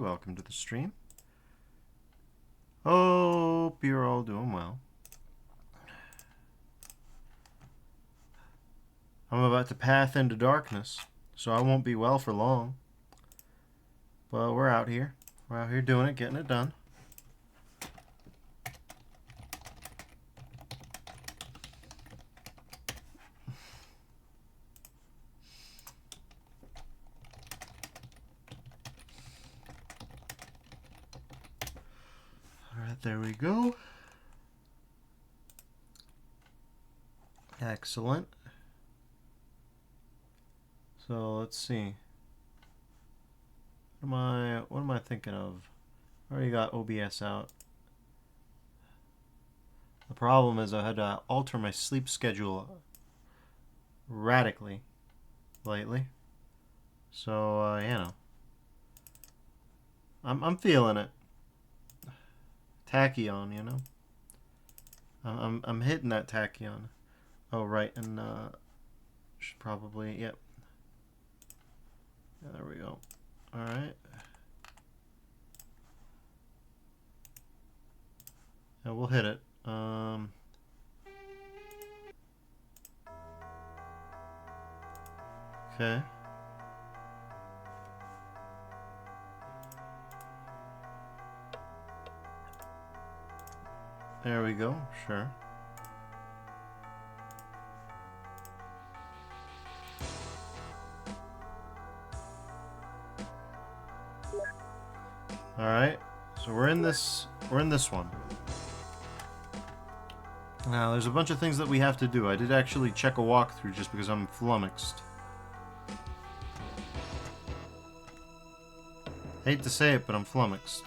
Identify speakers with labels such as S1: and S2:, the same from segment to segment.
S1: welcome to the stream. Hope you're all doing well. I'm about to path into darkness, so I won't be well for long. But we're out here. We're out here doing it, getting it done. Alright, there we go. Excellent. So let's see. What am I thinking of? I already got OBS out. The problem is I had to alter my sleep schedule radically lately. So you know, I'm feeling it. Tachyon, you know. I'm hitting that tachyon. Oh right, and should probably yep. Yeah, there we go. All right. Yeah, we'll hit it. Okay. There we go. Sure. All right. So we're in this one. Now, there's a bunch of things that we have to do. I did actually check a walkthrough just because I'm flummoxed. Hate to say it, but I'm flummoxed.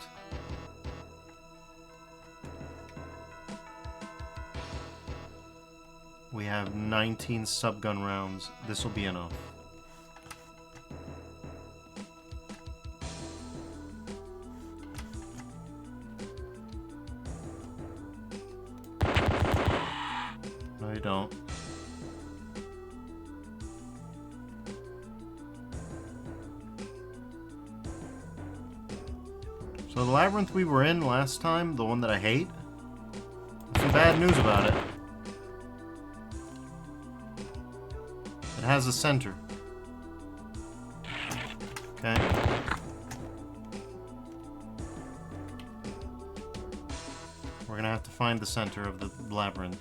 S1: We have 19 subgun rounds. This will be enough. No, you don't. So the labyrinth we were in last time, the one that I hate, some bad news about it. It has a center. Okay. We're gonna have to find the center of the labyrinth.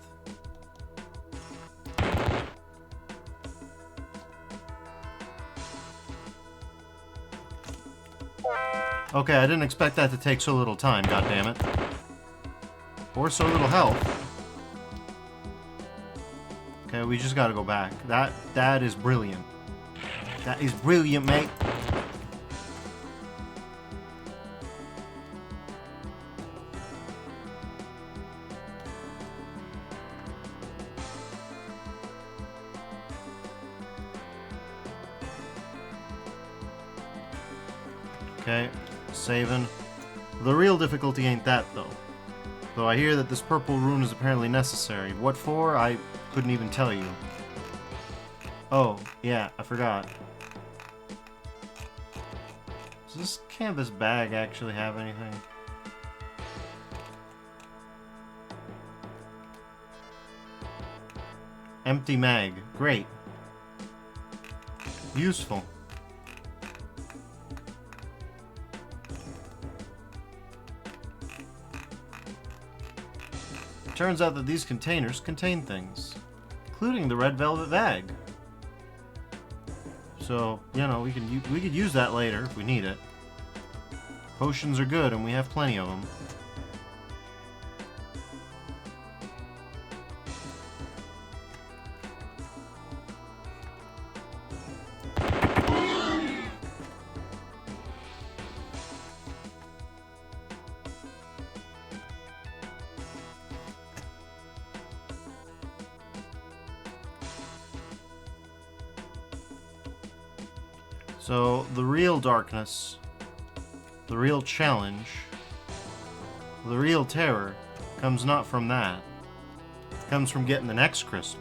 S1: Okay, I didn't expect that to take so little time, goddammit. Or so little health. Okay, we just gotta go back. That is brilliant. That is brilliant, mate. Okay, saving. The real difficulty ain't that, though. Though I hear that this purple rune is apparently necessary. What for? I couldn't even tell you. Oh, yeah, I forgot. Does this canvas bag actually have anything? Empty mag. Great. Useful. Turns out that these containers contain things, including the red velvet bag. So, you know, we could use that later if we need it. Potions are good, and we have plenty of them. So, the real darkness, the real challenge, the real terror comes not from that. It comes from getting the next crystal.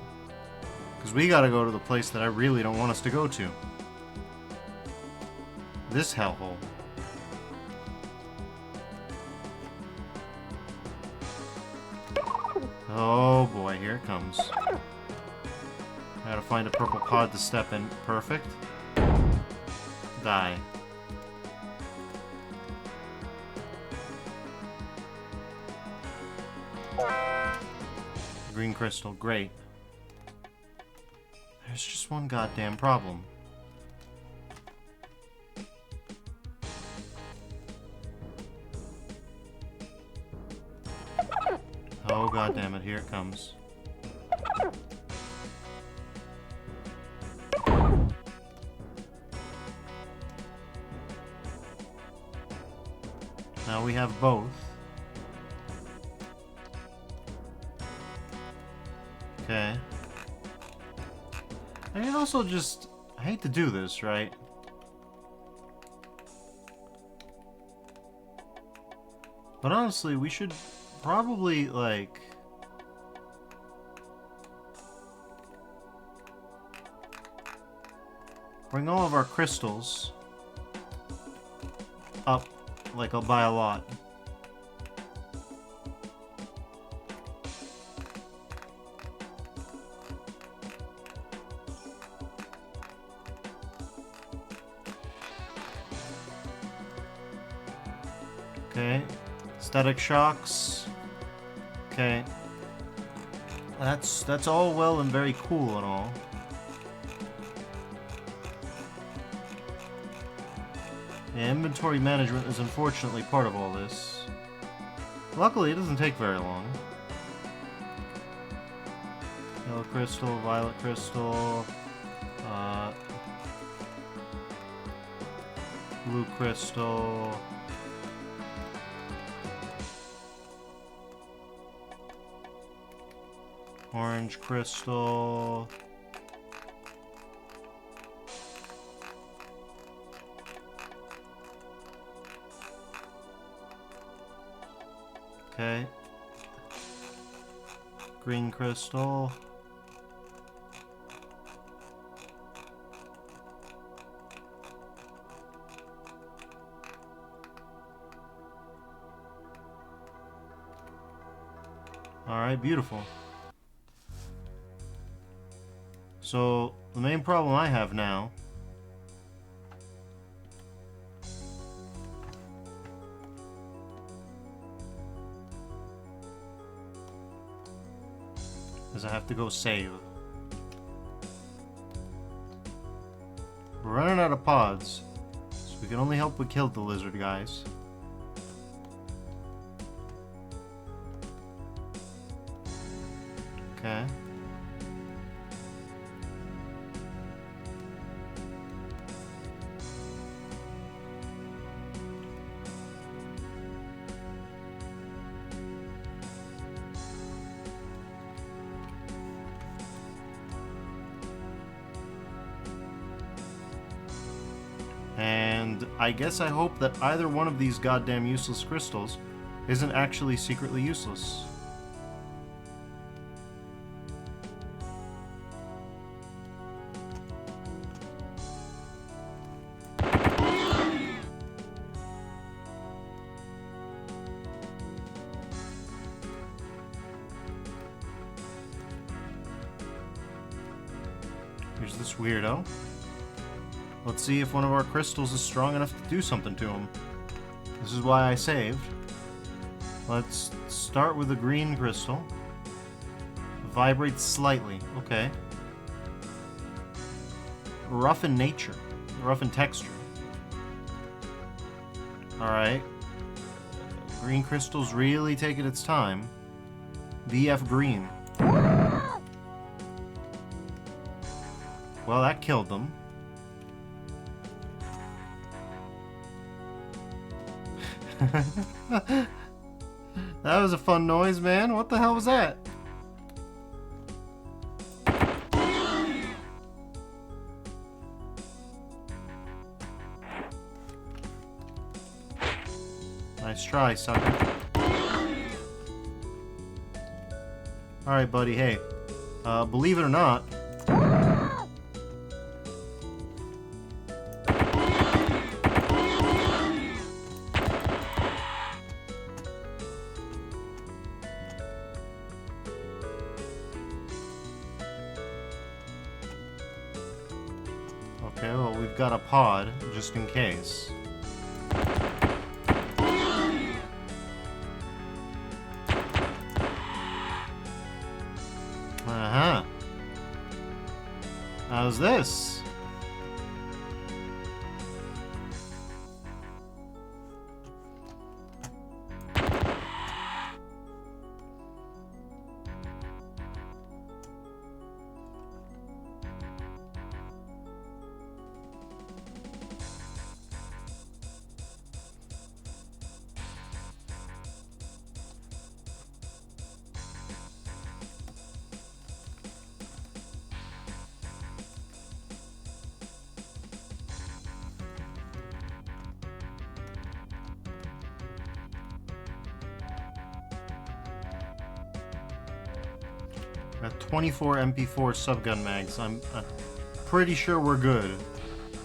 S1: Because we gotta go to the place that I really don't want us to go to. This hellhole. Oh boy, here it comes. I gotta find a purple pod to step in. Perfect. Die. Green crystal, great. There's just one goddamn problem. Oh goddammit, here it comes. Now we have both. Okay. I mean, also just... I hate to do this, right? But honestly, we should probably, like... bring all of our crystals up, like, by a lot. Okay. Static shocks. Okay. That's all well and very cool and all. Yeah, inventory management is unfortunately part of all this. Luckily, it doesn't take very long. Yellow crystal, violet crystal, blue crystal. Orange crystal. Okay. Green crystal. Alright, beautiful. So, the main problem I have now is I have to go save. We're running out of pods, so we can only hope we killed the lizard guys. Okay. And I guess I hope that either one of these goddamn useless crystals isn't actually secretly useless. Here's this weirdo. Let's see if one of our crystals is strong enough to do something to him. This is why I saved. Let's start with a green crystal. Vibrates slightly. Okay. Rough in nature. Rough in texture. Alright. Green crystal's really taking its time. BF green. Well, that killed them. That was a fun noise, man. What the hell was that? Nice try, sucker. Alright, buddy, hey. Believe it or not, Okay, well, we've got a pod, just in case. Uh-huh. How's this? Got 24 MP4 subgun mags. I'm pretty sure we're good.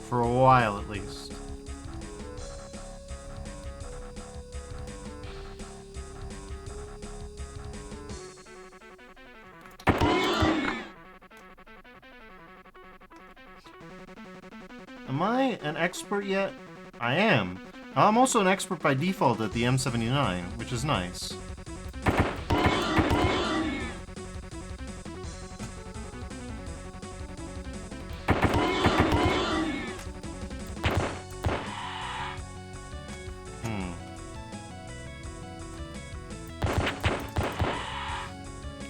S1: For a while, at least. Am I an expert yet? I am. I'm also an expert by default at the M79, which is nice.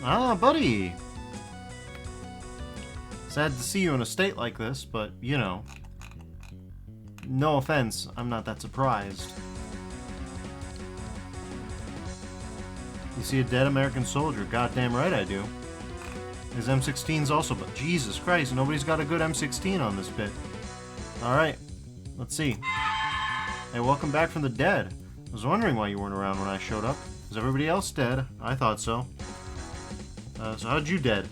S1: Ah, buddy! Sad to see you in a state like this, but, you know. No offense, I'm not that surprised. You see a dead American soldier? Goddamn right I do. His M16's also, but Jesus Christ, nobody's got a good M16 on this bit. Alright, let's see. Hey, welcome back from the dead. I was wondering why you weren't around when I showed up. Is everybody else dead? I thought so. So how'd you dead?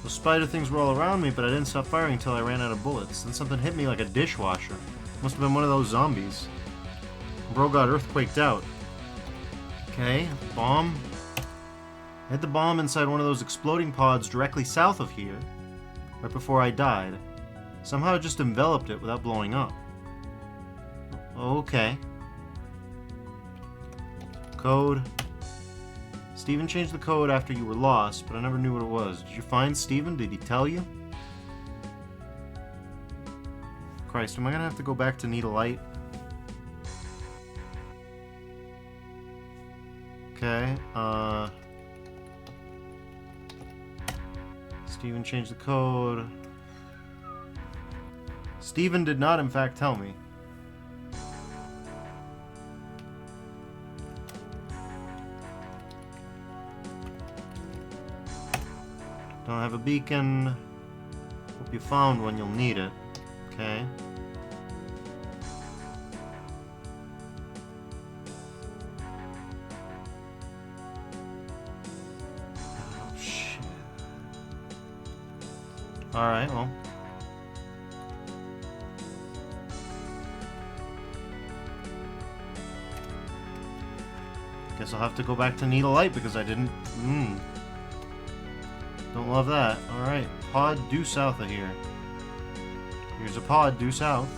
S1: Those spider things were all around me, but I didn't stop firing until I ran out of bullets. Then something hit me like a dishwasher. Must have been one of those zombies. Bro got earthquaked out. Okay, bomb. Hit the bomb inside one of those exploding pods directly south of here, right before I died. Somehow it just enveloped it without blowing up. Okay. Code. Steven changed the code after you were lost, but I never knew what it was. Did you find Steven? Did he tell you? Christ, am I gonna have to go back to need a light? Okay, Steven changed the code. Steven did not, in fact, tell me. Don't have a beacon. Hope you found one, you'll need it. Okay. Oh, shit. Alright, well. Guess I'll have to go back to need a light because I didn't... Don't love that. Alright, pod due south of here. Here's a pod due south.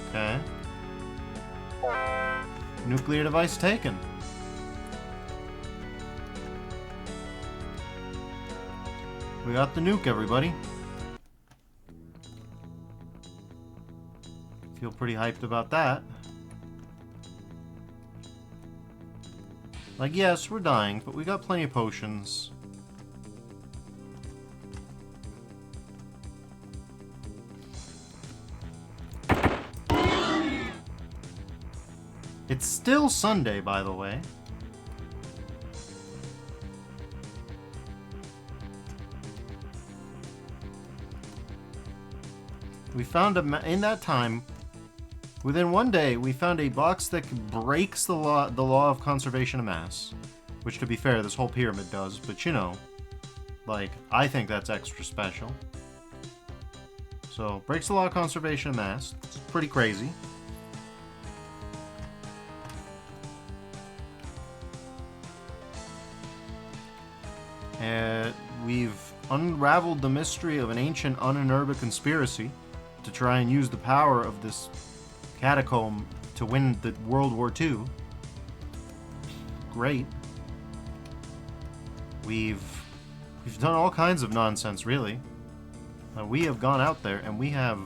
S1: Okay. Nuclear device taken. We got the nuke, everybody. Feel pretty hyped about that. Like, yes, we're dying, but we got plenty of potions. It's still Sunday, by the way. We found in that time, within one day, we found a box that breaks the law of conservation of mass. Which, to be fair, this whole pyramid does, but you know, like, I think that's extra special. So, breaks the law of conservation of mass. It's pretty crazy. And we've unraveled the mystery of an ancient Unenerba conspiracy to try and use the power of this catacomb to win the World War II. Great. We've done all kinds of nonsense, really. We have gone out there and we have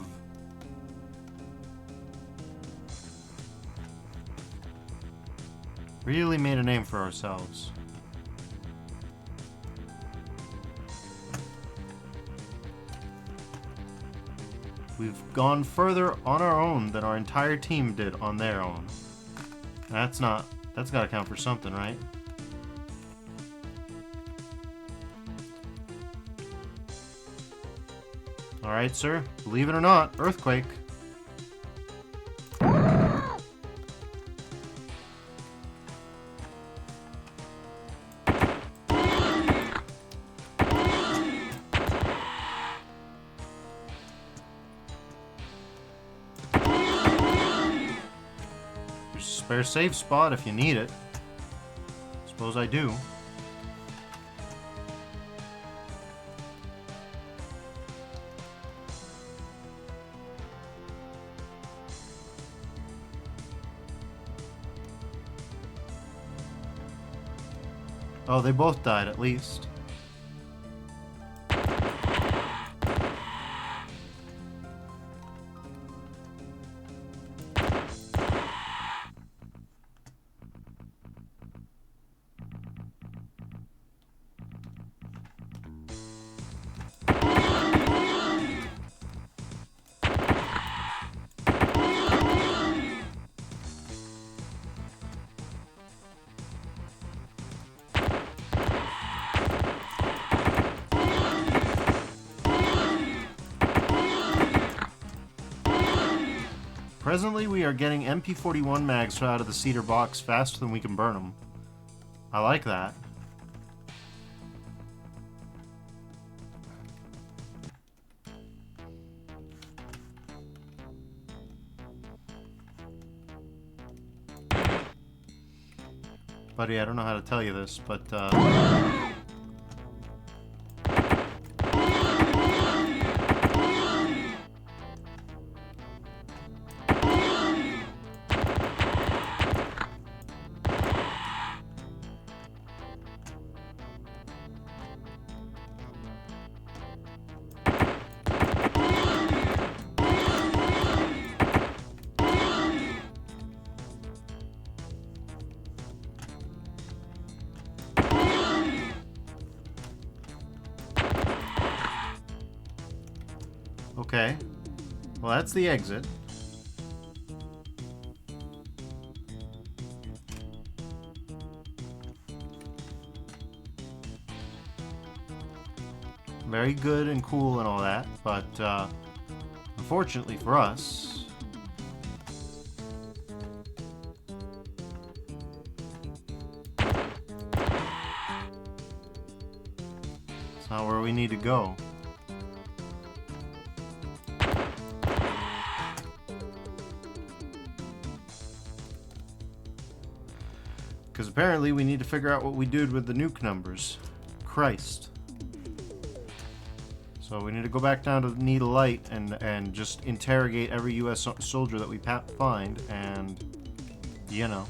S1: really made a name for ourselves. We've gone further on our own than our entire team did on their own. That's gotta count for something, right? Alright, sir. Believe it or not, earthquake. Spare save spot if you need it. Suppose I do. Oh, they both died at least. Presently, we are getting MP41 mags out of the cedar box faster than we can burn them. I like that. Buddy, I don't know how to tell you this, but okay. Well, that's the exit. Very good and cool and all that, but unfortunately for us, it's not where we need to go. Because apparently we need to figure out what we did with the nuke numbers. Christ. So we need to go back down to Need a Light and just interrogate every US soldier that we find and, you know.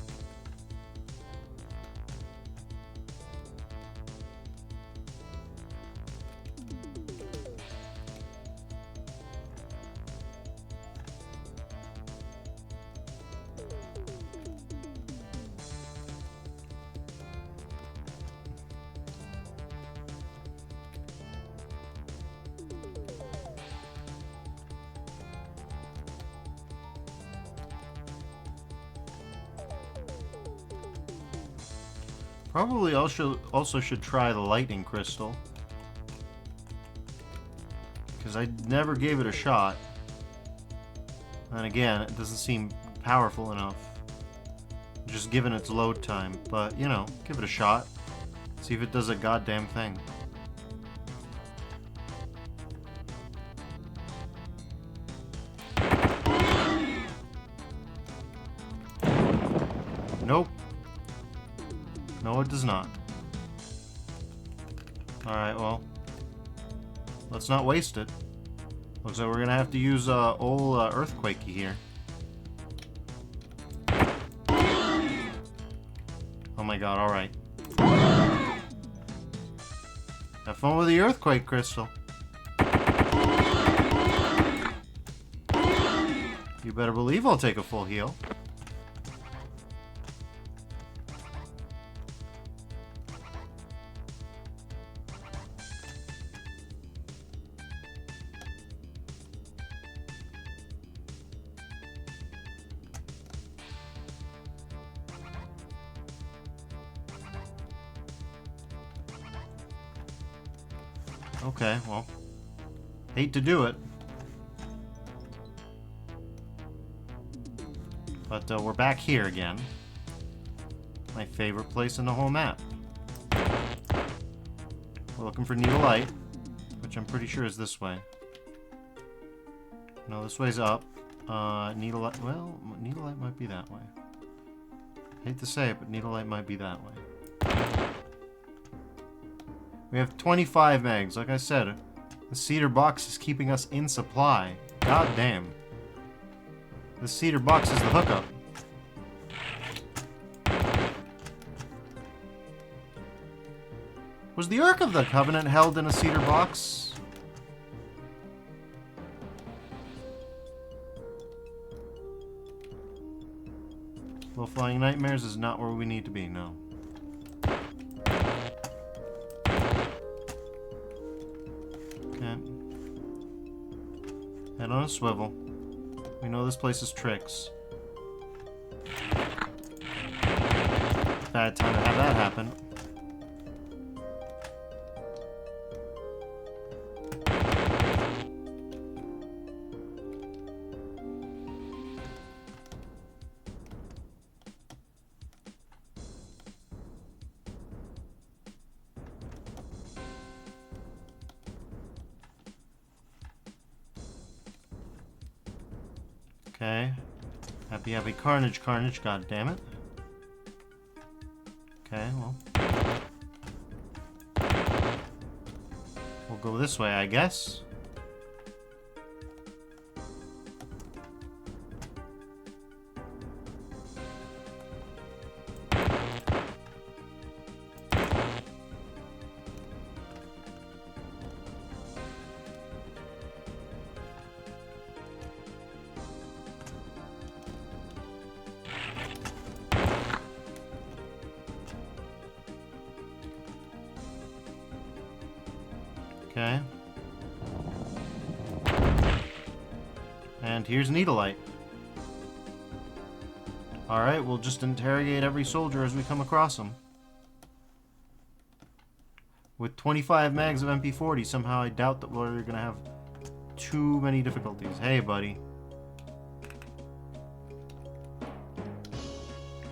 S1: Probably also should try the lightning crystal. Because I never gave it a shot. And again, it doesn't seem powerful enough. Just given its load time. But, you know, give it a shot. See if it does a goddamn thing. Nope. No, it does not. Alright, well. Let's not waste it. Looks like we're gonna have to use old Earthquakey here. Oh my god, alright. Have fun with the Earthquake Crystal. You better believe I'll take a full heal. Okay, well, hate to do it. But we're back here again. My favorite place in the whole map. We're looking for Needle-Light, which I'm pretty sure is this way. No, this way's up. Needle-Light, well, Needle-Light might be that way. Hate to say it, but Needle-Light might be that way. We have 25 megs. Like I said, the cedar box is keeping us in supply. God damn. The cedar box is the hookup. Was the Ark of the Covenant held in a cedar box? Low Flying Nightmares is not where we need to be, no. Head on a swivel. We know this place is tricks. Bad time to have that happen. Okay. Happy carnage, god damn it. Okay, well. We'll go this way, I guess. Okay. And here's Needle-Light. Alright, we'll just interrogate every soldier as we come across them. With 25 mags of MP40, somehow I doubt that we're gonna have too many difficulties. Hey, buddy.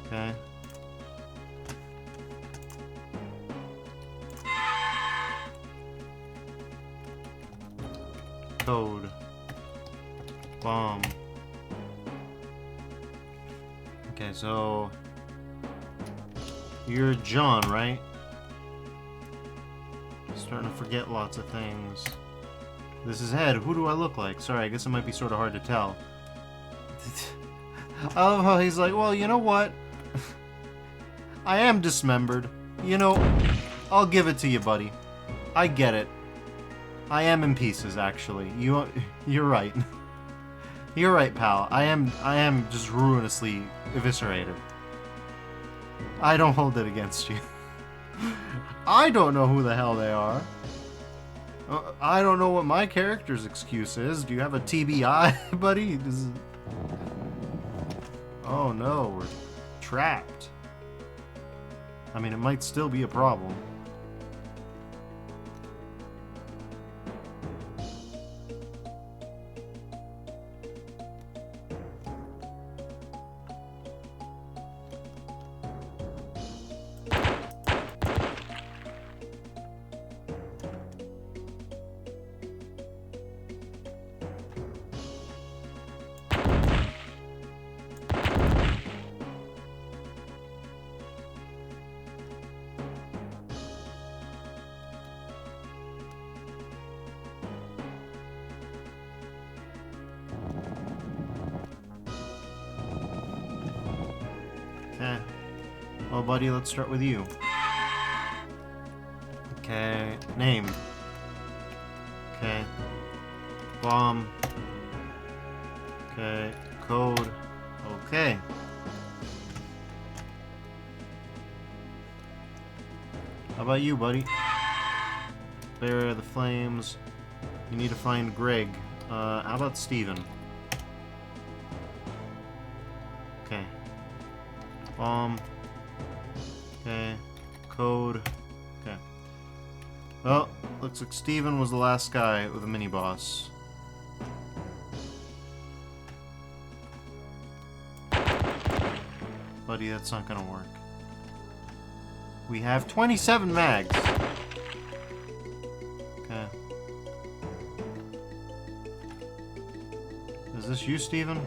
S1: Okay. Code. Bomb. Okay, so you're John, right? Starting to forget lots of things. This is Ed. Who do I look like? Sorry, I guess it might be sort of hard to tell. I love how he's like, well, you know what? I am dismembered. You know, I'll give it to you, buddy. I get it. I am in pieces, actually. You're right. You're right, pal. I am just ruinously eviscerated. I don't hold it against you. I don't know who the hell they are. I don't know what my character's excuse is. Do you have a TBI, buddy? Oh no, we're trapped. I mean, it might still be a problem. Well, buddy, let's start with you. Okay, name. Okay. Bomb. Okay, code. Okay. How about you, buddy? Bear the flames. You need to find Greg. How about Steven? Okay. Bomb. Okay. Code. Okay. Well, looks like Steven was the last guy with a mini-boss. Buddy, that's not gonna work. We have 27 mags. Okay. Is this you, Steven?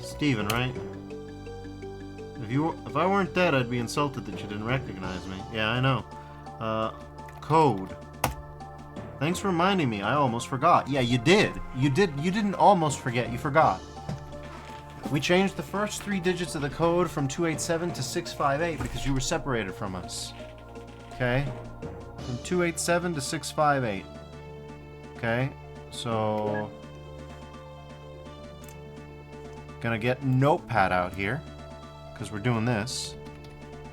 S1: Steven, right? If I weren't dead, I'd be insulted that you didn't recognize me. Yeah, I know. Code. Thanks for reminding me. I almost forgot. Yeah, you did. You didn't almost forget. You forgot. We changed the first 3 digits of the code from 287 to 658 because you were separated from us. Okay? From 287 to 658. Okay? So... Gonna get Notepad out here. Because we're doing this.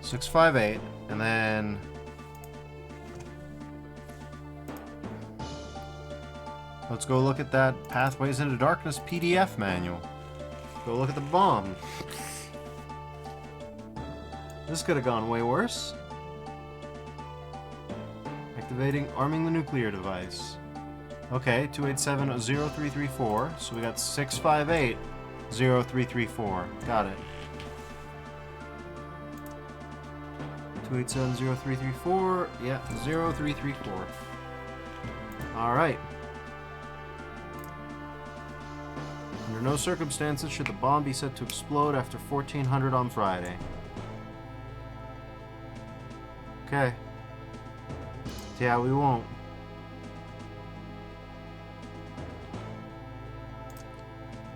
S1: 658. And then... Let's go look at that Pathways into Darkness PDF manual. Go look at the bomb. This could have gone way worse. Activating, arming the nuclear device. Okay, 287-0334. So we got 658-0334. Got it. 287-0334. Yeah, 0334. Alright. Under no circumstances should the bomb be set to explode after 1400 on Friday. Okay. Yeah, we won't.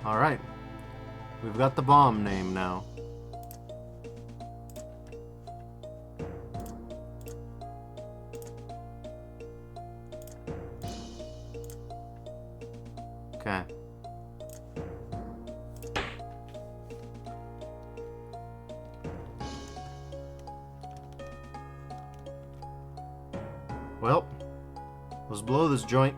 S1: Alright. We've got the bomb name now. Okay. Well, let's blow this joint.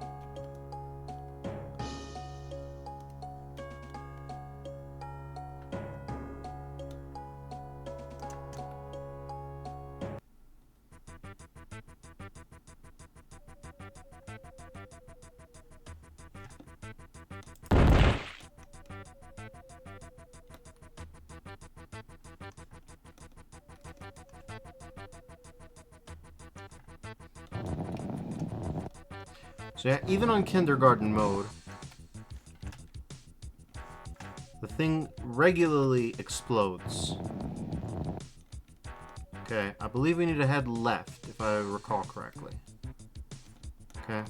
S1: So yeah, even on kindergarten mode, the thing regularly explodes. Okay, I believe we need to head left, if I recall correctly. Okay,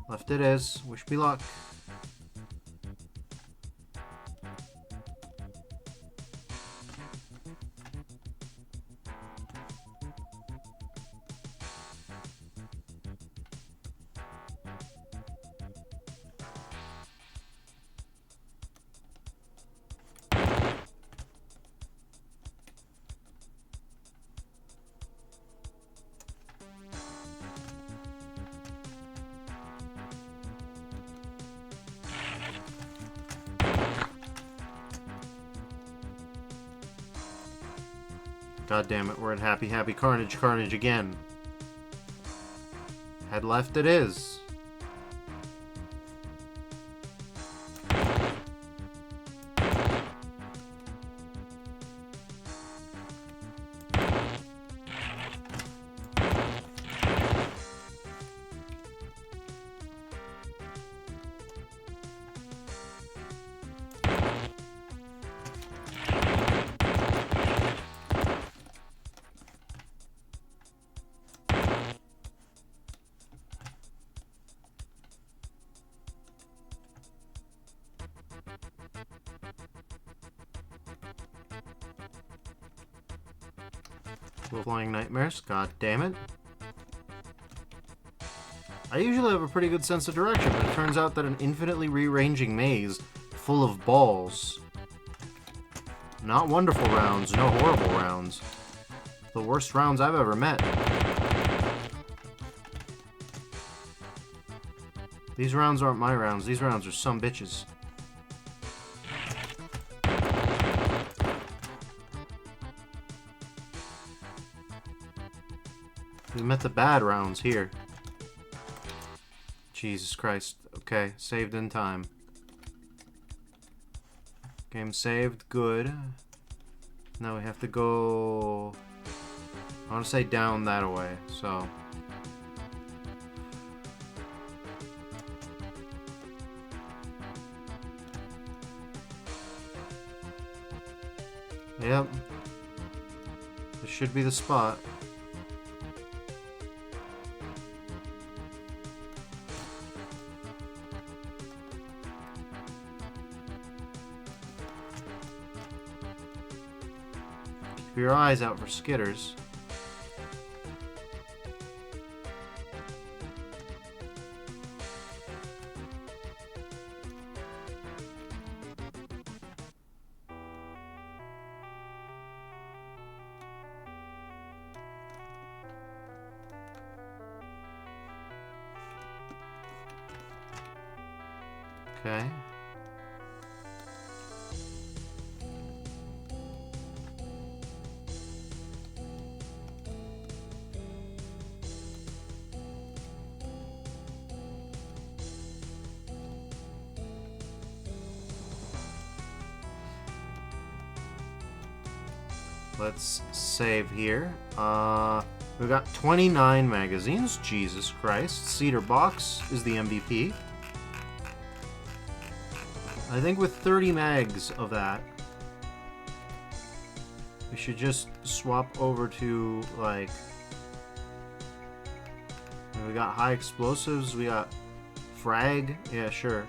S1: left it is. Wish me luck. God damn it, we're at Happy Happy Carnage Carnage again. Head left it is. Flying nightmares. God damn it. I usually have a pretty good sense of direction, but it turns out that an infinitely rearranging maze full of balls. Not wonderful rounds, no horrible rounds. The worst rounds I've ever met. These rounds aren't my rounds, these rounds are some bitches. We met the bad rounds here. Jesus Christ. Okay, saved in time. Game saved, good. Now we have to go... I want to say down that way, so... Yep. This should be the spot. Keep your eyes out for skitters. Okay. Let's save here. We got 29 magazines. Jesus Christ. Cedar Box is the MVP. I think with 30 mags of that, we should just swap over to, like... We got high explosives, we got frag. Yeah, sure.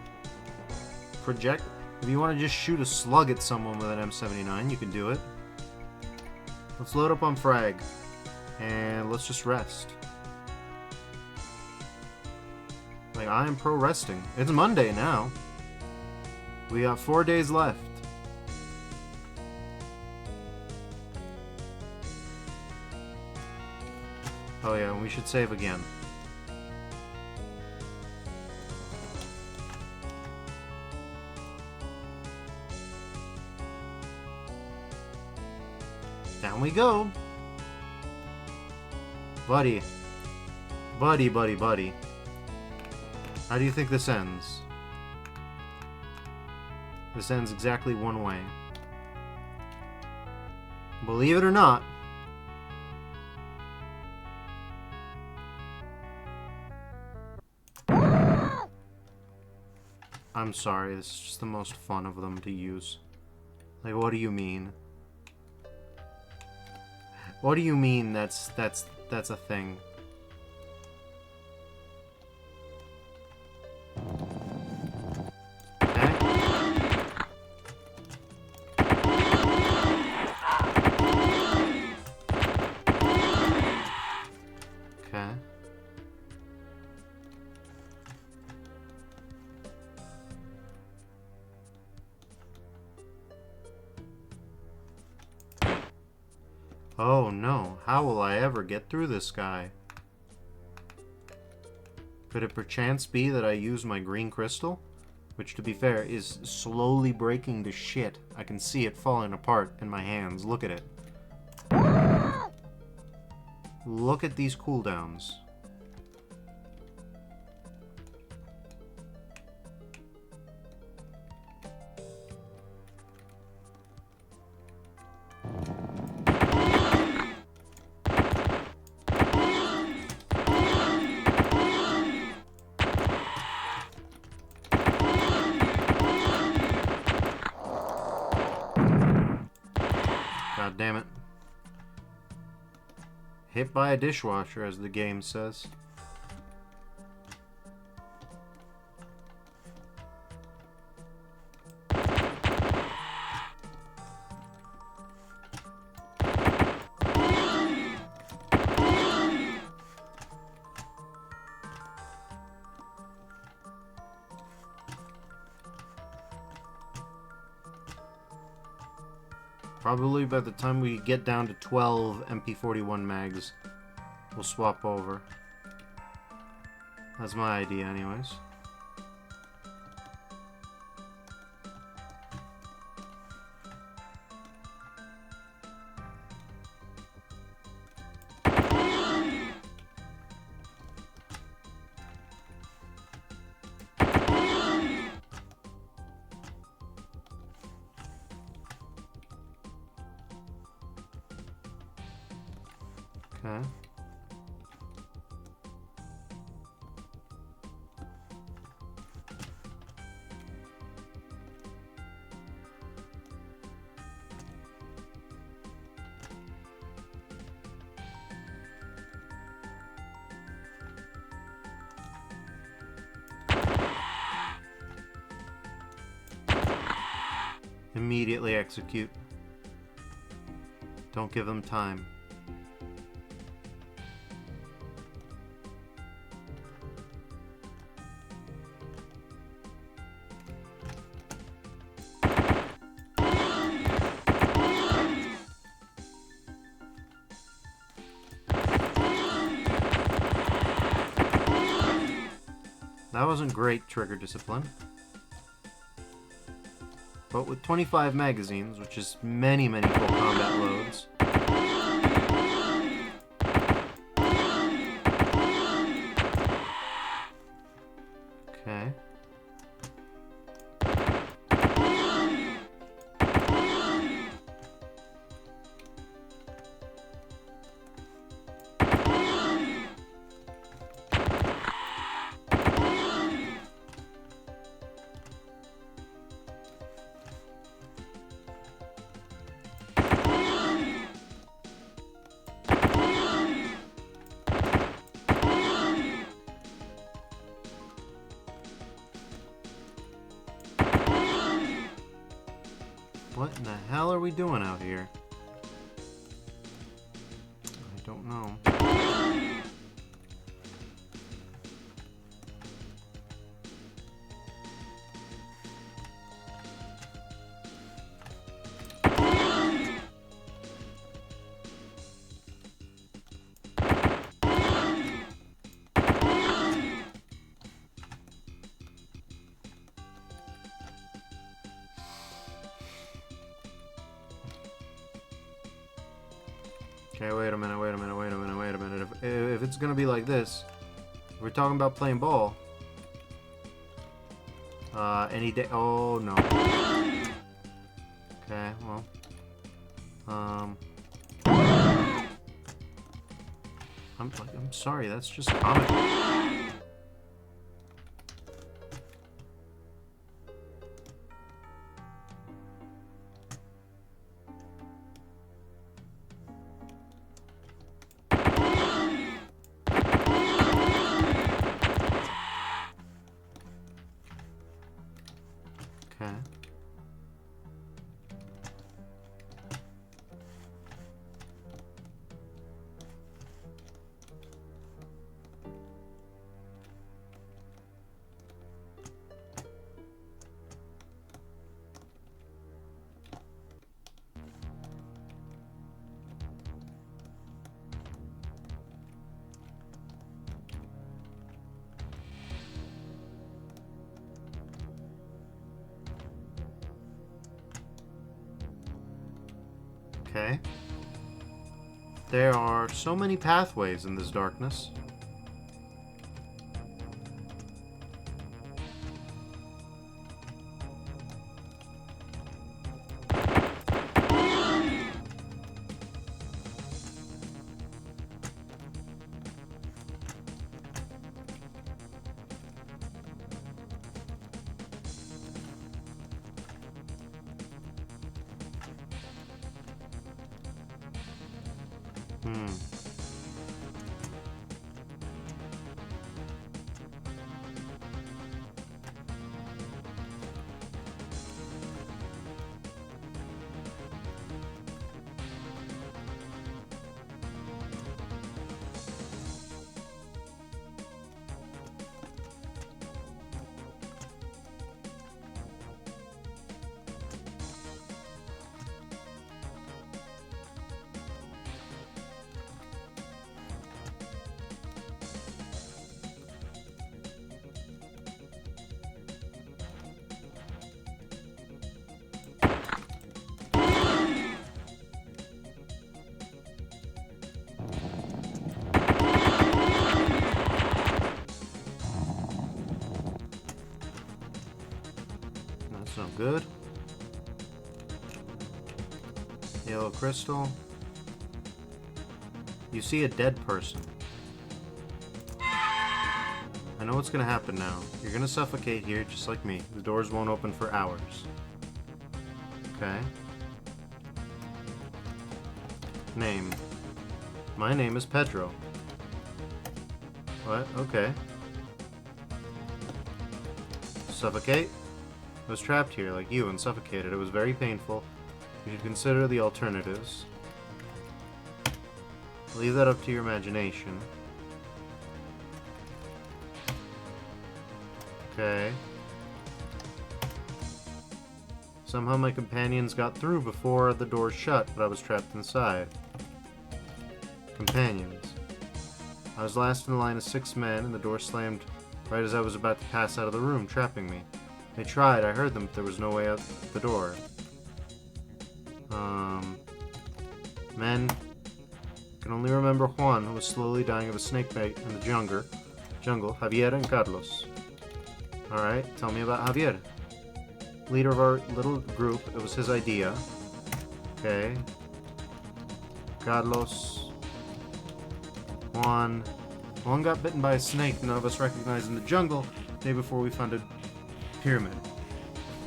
S1: Project... If you want to just shoot a slug at someone with an M79, you can do it. Let's load up on frag. And let's just rest. Like, I am pro resting. It's Monday now. We got 4 days left. Oh yeah, and we should save again. Down we go. Buddy. Buddy, buddy, buddy. How do you think this ends? This ends exactly one way. Believe it or not, I'm sorry, this is just the most fun of them to use. Like, what do you mean? What do you mean that's a thing? Oh no, how will I ever get through this guy? Could it perchance be that I use my green crystal? Which, to be fair, is slowly breaking to shit. I can see it falling apart in my hands. Look at it. Look at these cooldowns. God damn it. Hit by a dishwasher, as the game says. Probably by the time we get down to 12 MP41 mags, we'll swap over. That's my idea, anyways. Okay. Immediately execute. Don't give them time. That wasn't great trigger discipline. But with 25 magazines, which is many full combat loads. Okay. What in the hell are we doing out here? I don't know. Okay, wait a minute. If it's gonna be like this, if we're talking about playing ball. Any day. Oh no. Okay, well. I'm sorry. That's just comical. Okay. Okay. There are so many pathways in this darkness. good. Yellow crystal. You see a dead person. I know what's gonna happen now. You're gonna suffocate here just like me. The doors won't open for hours. Okay. Name. My name is Pedro. What? Okay. Suffocate? I was trapped here like you and suffocated. It was very painful. You should consider the alternatives. Leave that up to your imagination. Okay. Somehow my companions got through before the door shut, but I was trapped inside. Companions. I was last in the line of 6 men, and the door slammed right as I was about to pass out of the room, trapping me. They tried, I heard them, but there was no way out the door. Men. I can only remember Juan, who was slowly dying of a snake bite in the jungle. Javier and Carlos. Alright, tell me about Javier. Leader of our little group, it was his idea. Okay. Carlos. Juan. Juan got bitten by a snake none of us recognized in the jungle the day before we found a pyramid.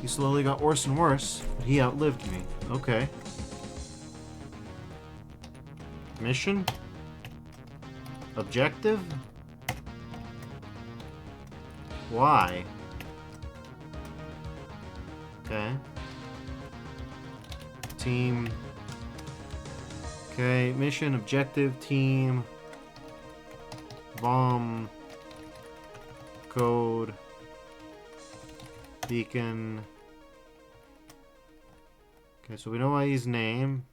S1: He slowly got worse and worse, but he outlived me. Okay. Mission? Objective? Why? Okay. Team. Okay, mission, objective, team. Bomb. Code. Beacon. Okay, so we know why his name.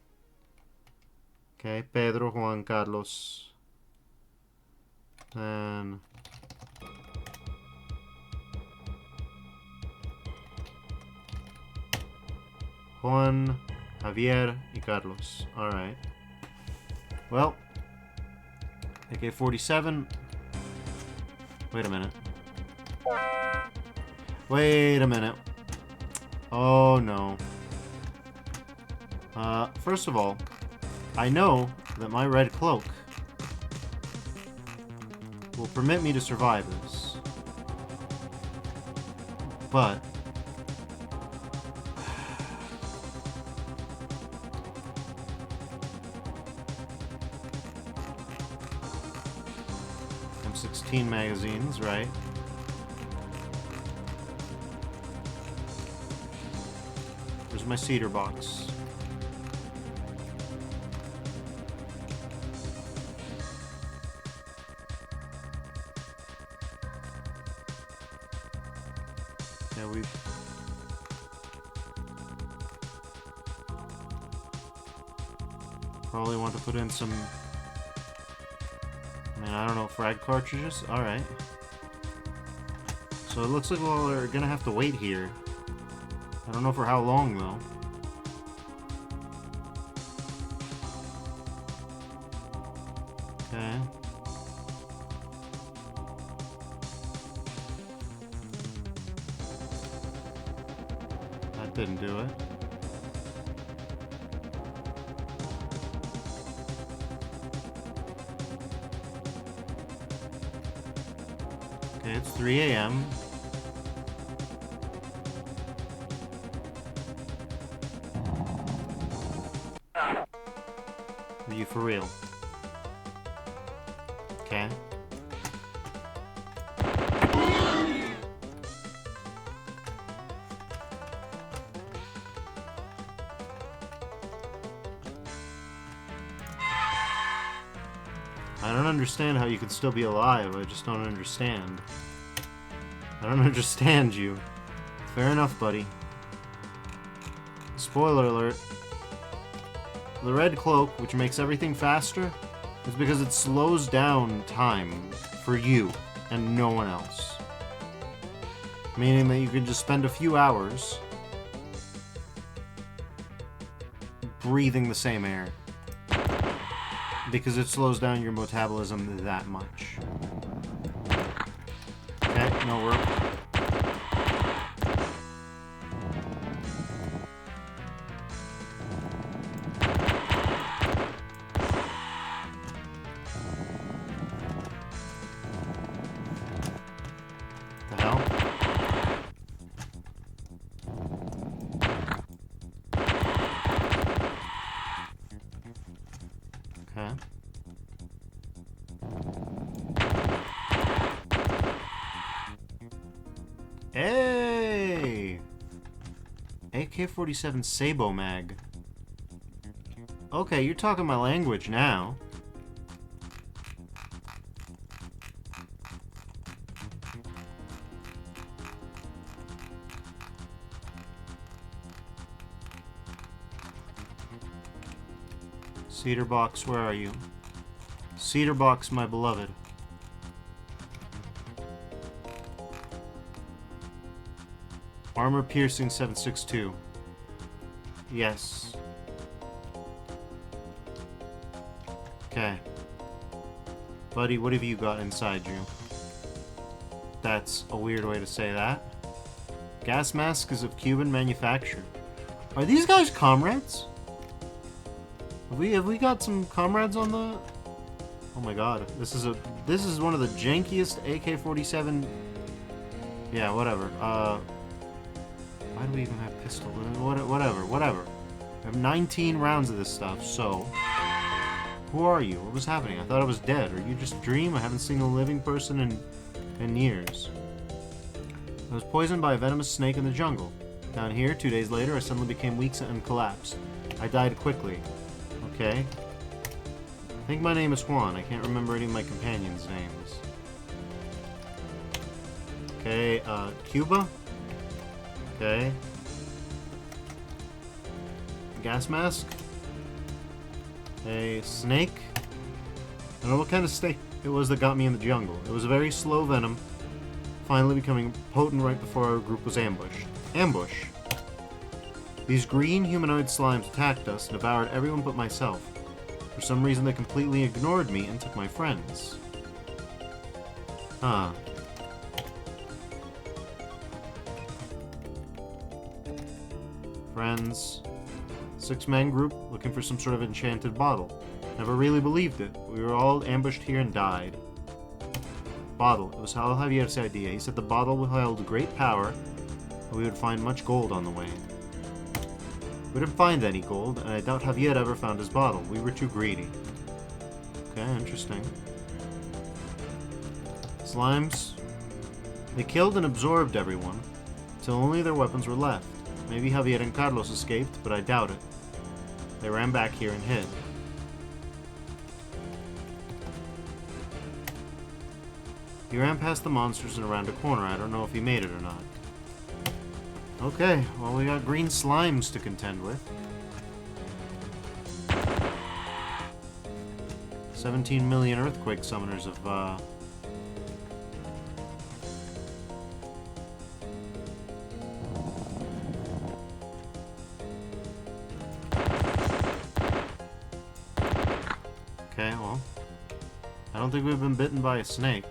S1: Okay, Pedro, Juan, Carlos. Then Juan, Javier, y Carlos. Alright. Well, AK-47. Wait a minute. Wait a minute. Oh no. First of all, I know that my red cloak will permit me to survive this. But M16 magazines, right? There's my cedar box. Yeah, we probably want to put in some, I don't know, frag cartridges? Alright. So it looks like we're gonna have to wait here. I don't know for how long, though. Okay. That didn't do it. Okay, it's 3 a.m. Are you for real? Okay. I don't understand how you could still be alive. I just don't understand. I don't understand you. Fair enough, buddy. Spoiler alert. The red cloak, which makes everything faster, is because it slows down time for you and no one else. Meaning that you can just spend a few hours breathing the same air. Because it slows down your metabolism that much. Okay, no, Okay. Hey! AK-47 Sabo Mag. Okay, you're talking my language now. Cedar Box, where are you? Cedar Box, my beloved. Armor piercing 762. Yes. Okay. Buddy, what have you got inside you? That's a weird way to say that. Gas mask is of Cuban manufacture. Are these guys comrades? Have we got some comrades on the... Oh my god. This is one of the jankiest AK-47... Yeah, whatever. Why do we even have pistol? Whatever. I have 19 rounds of this stuff, so... Who are you? What was happening? I thought I was dead. Are you just a dream? I haven't seen a living person in years. I was poisoned by a venomous snake in the jungle. Down here, 2 days later, I suddenly became weak and collapsed. I died quickly. Okay. I think my name is Juan. I can't remember any of my companions' names. Okay, Cuba? Okay. Gas mask? A snake? I don't know what kind of snake it was that got me in the jungle. It was a very slow venom, finally becoming potent right before our group was ambushed. Ambush! These green humanoid slimes attacked us and devoured everyone but myself. For some reason they completely ignored me and took my friends. Huh. Friends. 6-man group looking for some sort of enchanted bottle. Never really believed it. We were all ambushed here and died. Bottle. It was Al Javier's idea. He said the bottle held great power and we would find much gold on the way. We didn't find any gold, and I doubt Javier ever found his bottle. We were too greedy. Okay, interesting. Slimes. They killed and absorbed everyone, till only their weapons were left. Maybe Javier and Carlos escaped, but I doubt it. They ran back here and hid. He ran past the monsters and around a corner. I don't know if he made it or not. Okay, well we got green slimes to contend with. 17 million earthquake summoners of, Okay, well, I don't think we've been bitten by a snake.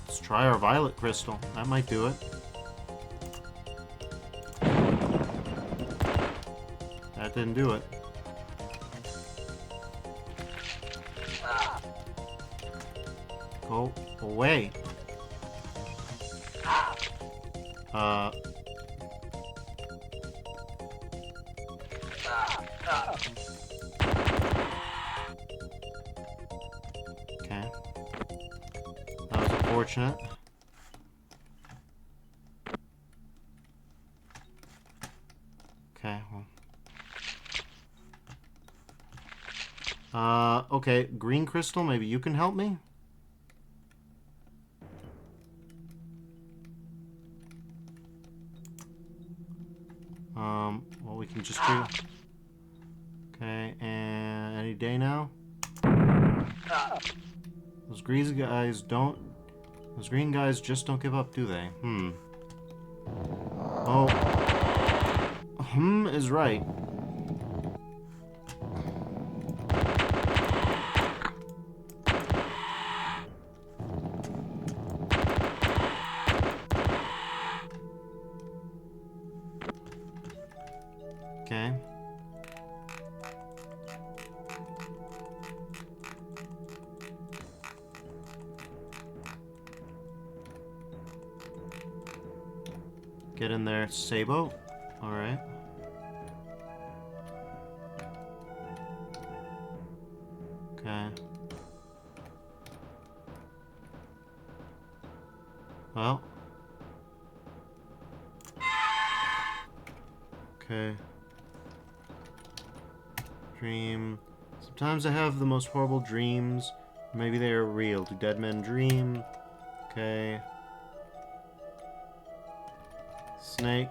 S1: Let's try our violet crystal. That might do it. That didn't do it. Go away. Okay. That was unfortunate. Okay, well. Okay, green crystal, maybe you can help me? Well, we can just do... Okay, and any day now? Those green guys don't... Those green guys just don't give up, do they? Oh. Is right. Okay. Get in there, Sabo. Alright. Okay. Well. Okay. Dream. Sometimes I have the most horrible dreams. Maybe they are real. Do dead men dream? Okay. Snake.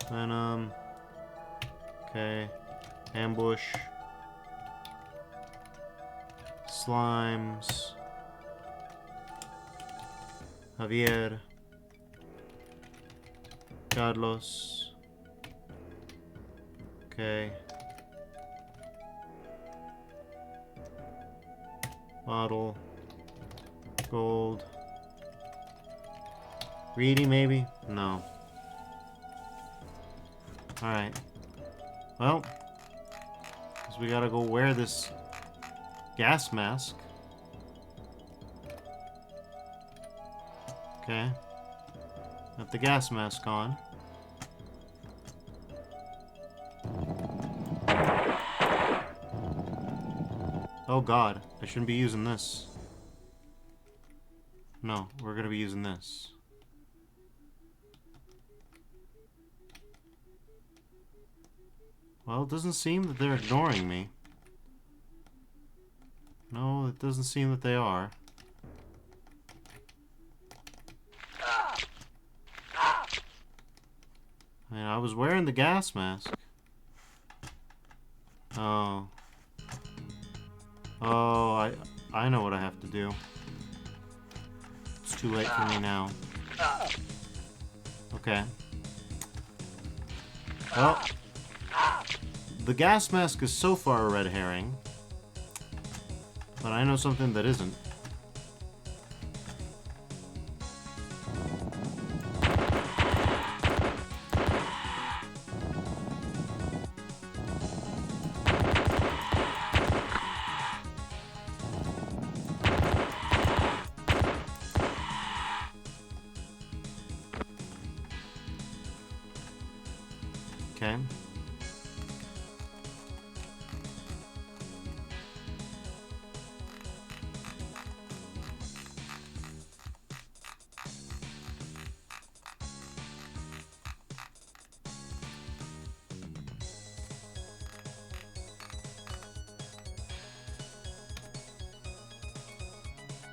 S1: Venom. Okay. Ambush. Slimes. Javier. Carlos. Okay. Bottle. Gold. Greedy, maybe? No. Alright. Well. Guess we gotta go wear this gas mask. Okay. Got the gas mask on. Oh god, I shouldn't be using this. No, we're gonna be using this. Well, it doesn't seem that they're ignoring me. No, it doesn't seem that they are. I mean, I was wearing the gas mask. Oh. Oh, I know what I have to do. It's too late for me now. Okay. Well, the gas mask is so far a red herring, but I know something that isn't. Okay.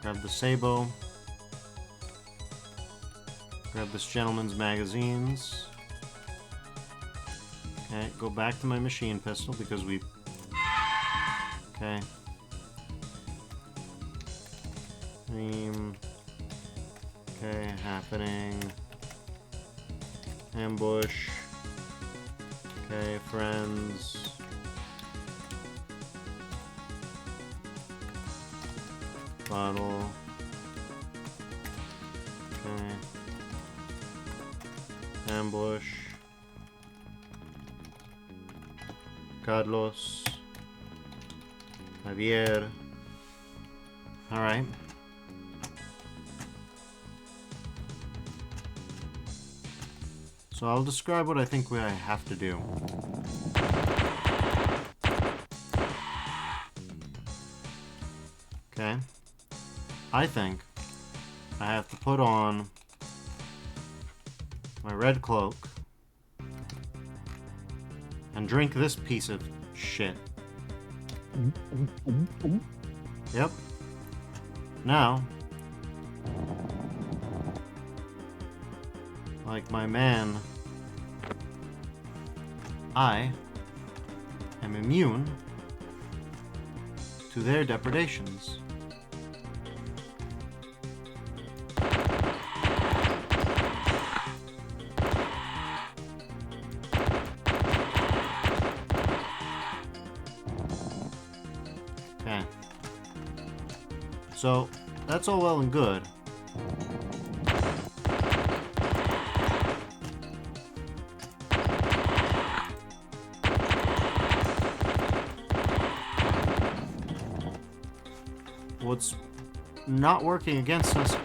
S1: Grab the Sabo. Grab this gentleman's magazines. Okay, go back to my machine pistol because we... Okay. Okay, happening. Ambush. Okay, friends. Bottle. Okay. Ambush. Carlos. Javier. Alright. So I'll describe what I think I have to do. Okay. I think I have to put on my red cloak and drink this piece of shit. Yep. Now, like my man, I am immune to their depredations. Okay. So, that's all well and good. What's not working against us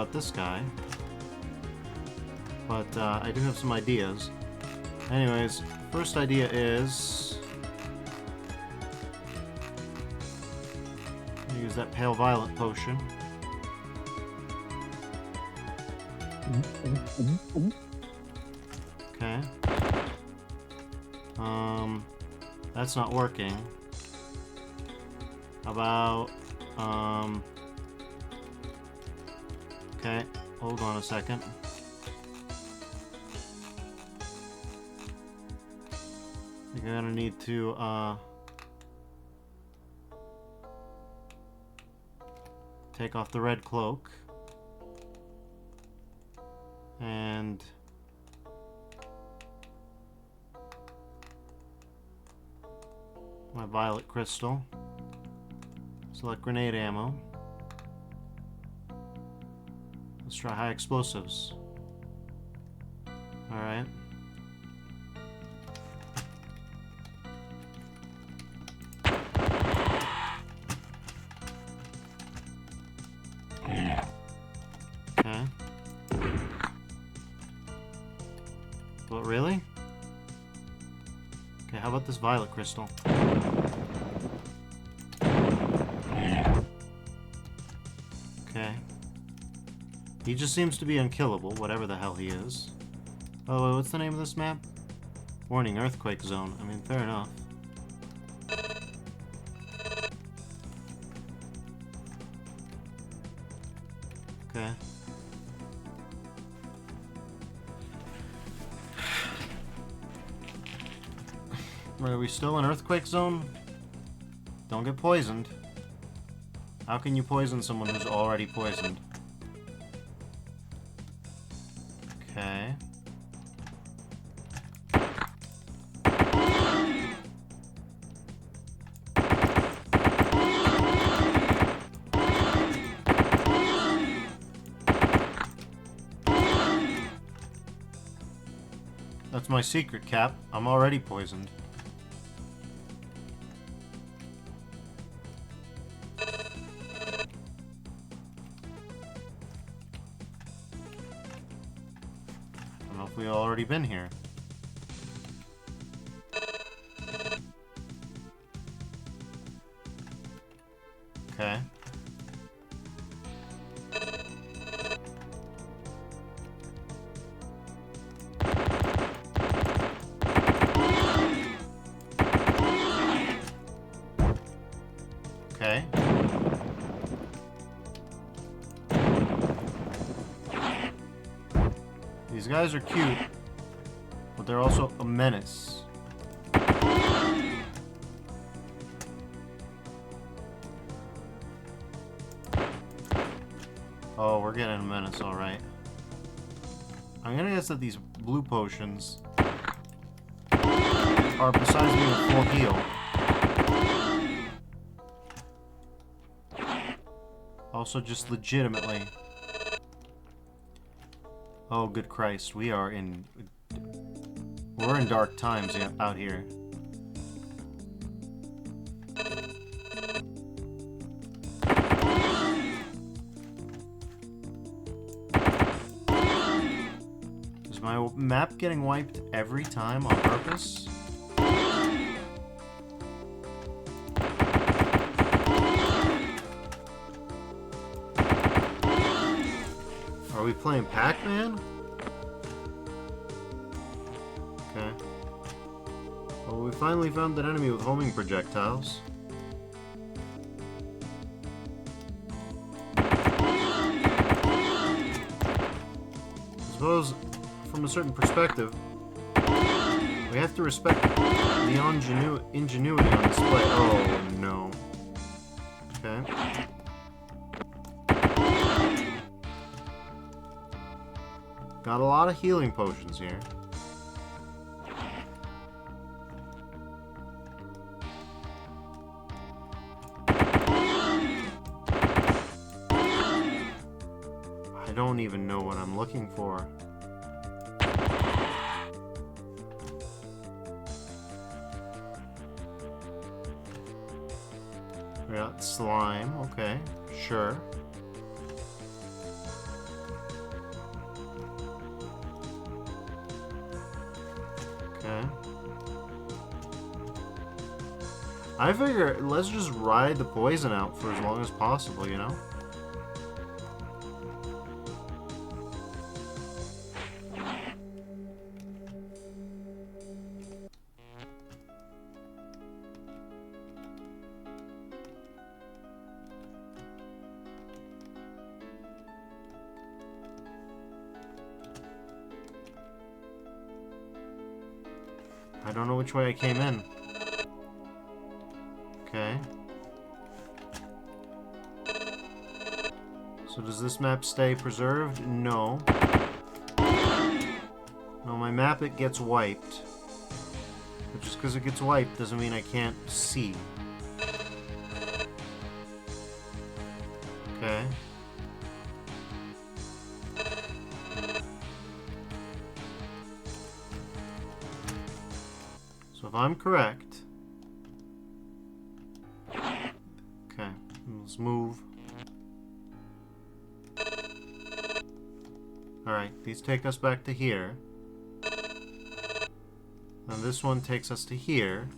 S1: about this guy. But I do have some ideas. Anyways, first idea is... use that pale violet potion. Okay. That's not working. How about, okay, hold on a second. I think I'm gonna need to, take off the red cloak. And my violet crystal. Select grenade ammo. Let's try high explosives. Alright. Okay. What, really? Okay, how about this violet crystal? Okay. He just seems to be unkillable, whatever the hell he is. Oh, what's the name of this map? Warning, earthquake zone. I mean, fair enough. Okay. Are we still in earthquake zone? Don't get poisoned. How can you poison someone who's already poisoned? Okay. That's my secret, Cap. I'm already poisoned. We've already been here. Okay. Okay. These guys are cute, but they're also a menace. Oh, we're getting a menace, alright. I'm gonna guess that these blue potions are, besides being a full heal, also just legitimately... Oh, good Christ, we're in dark times out here. Is my map getting wiped every time on purpose? Are we playing Pac-Man? Okay. Well, we finally found an enemy with homing projectiles. I suppose, from a certain perspective, we have to respect the ingenuity on display. Oh, no. Okay. Got a lot of healing potions here. I don't even know what I'm looking for. We got slime, okay, sure. Okay. I figure let's just ride the poison out for as long as possible, you know? I don't know which way I came in. Okay. So does this map stay preserved? No. No, my map, it gets wiped. But just because it gets wiped doesn't mean I can't see. Okay. So if I'm correct... Okay, let's move. Alright, these take us back to here. And this one takes us to here.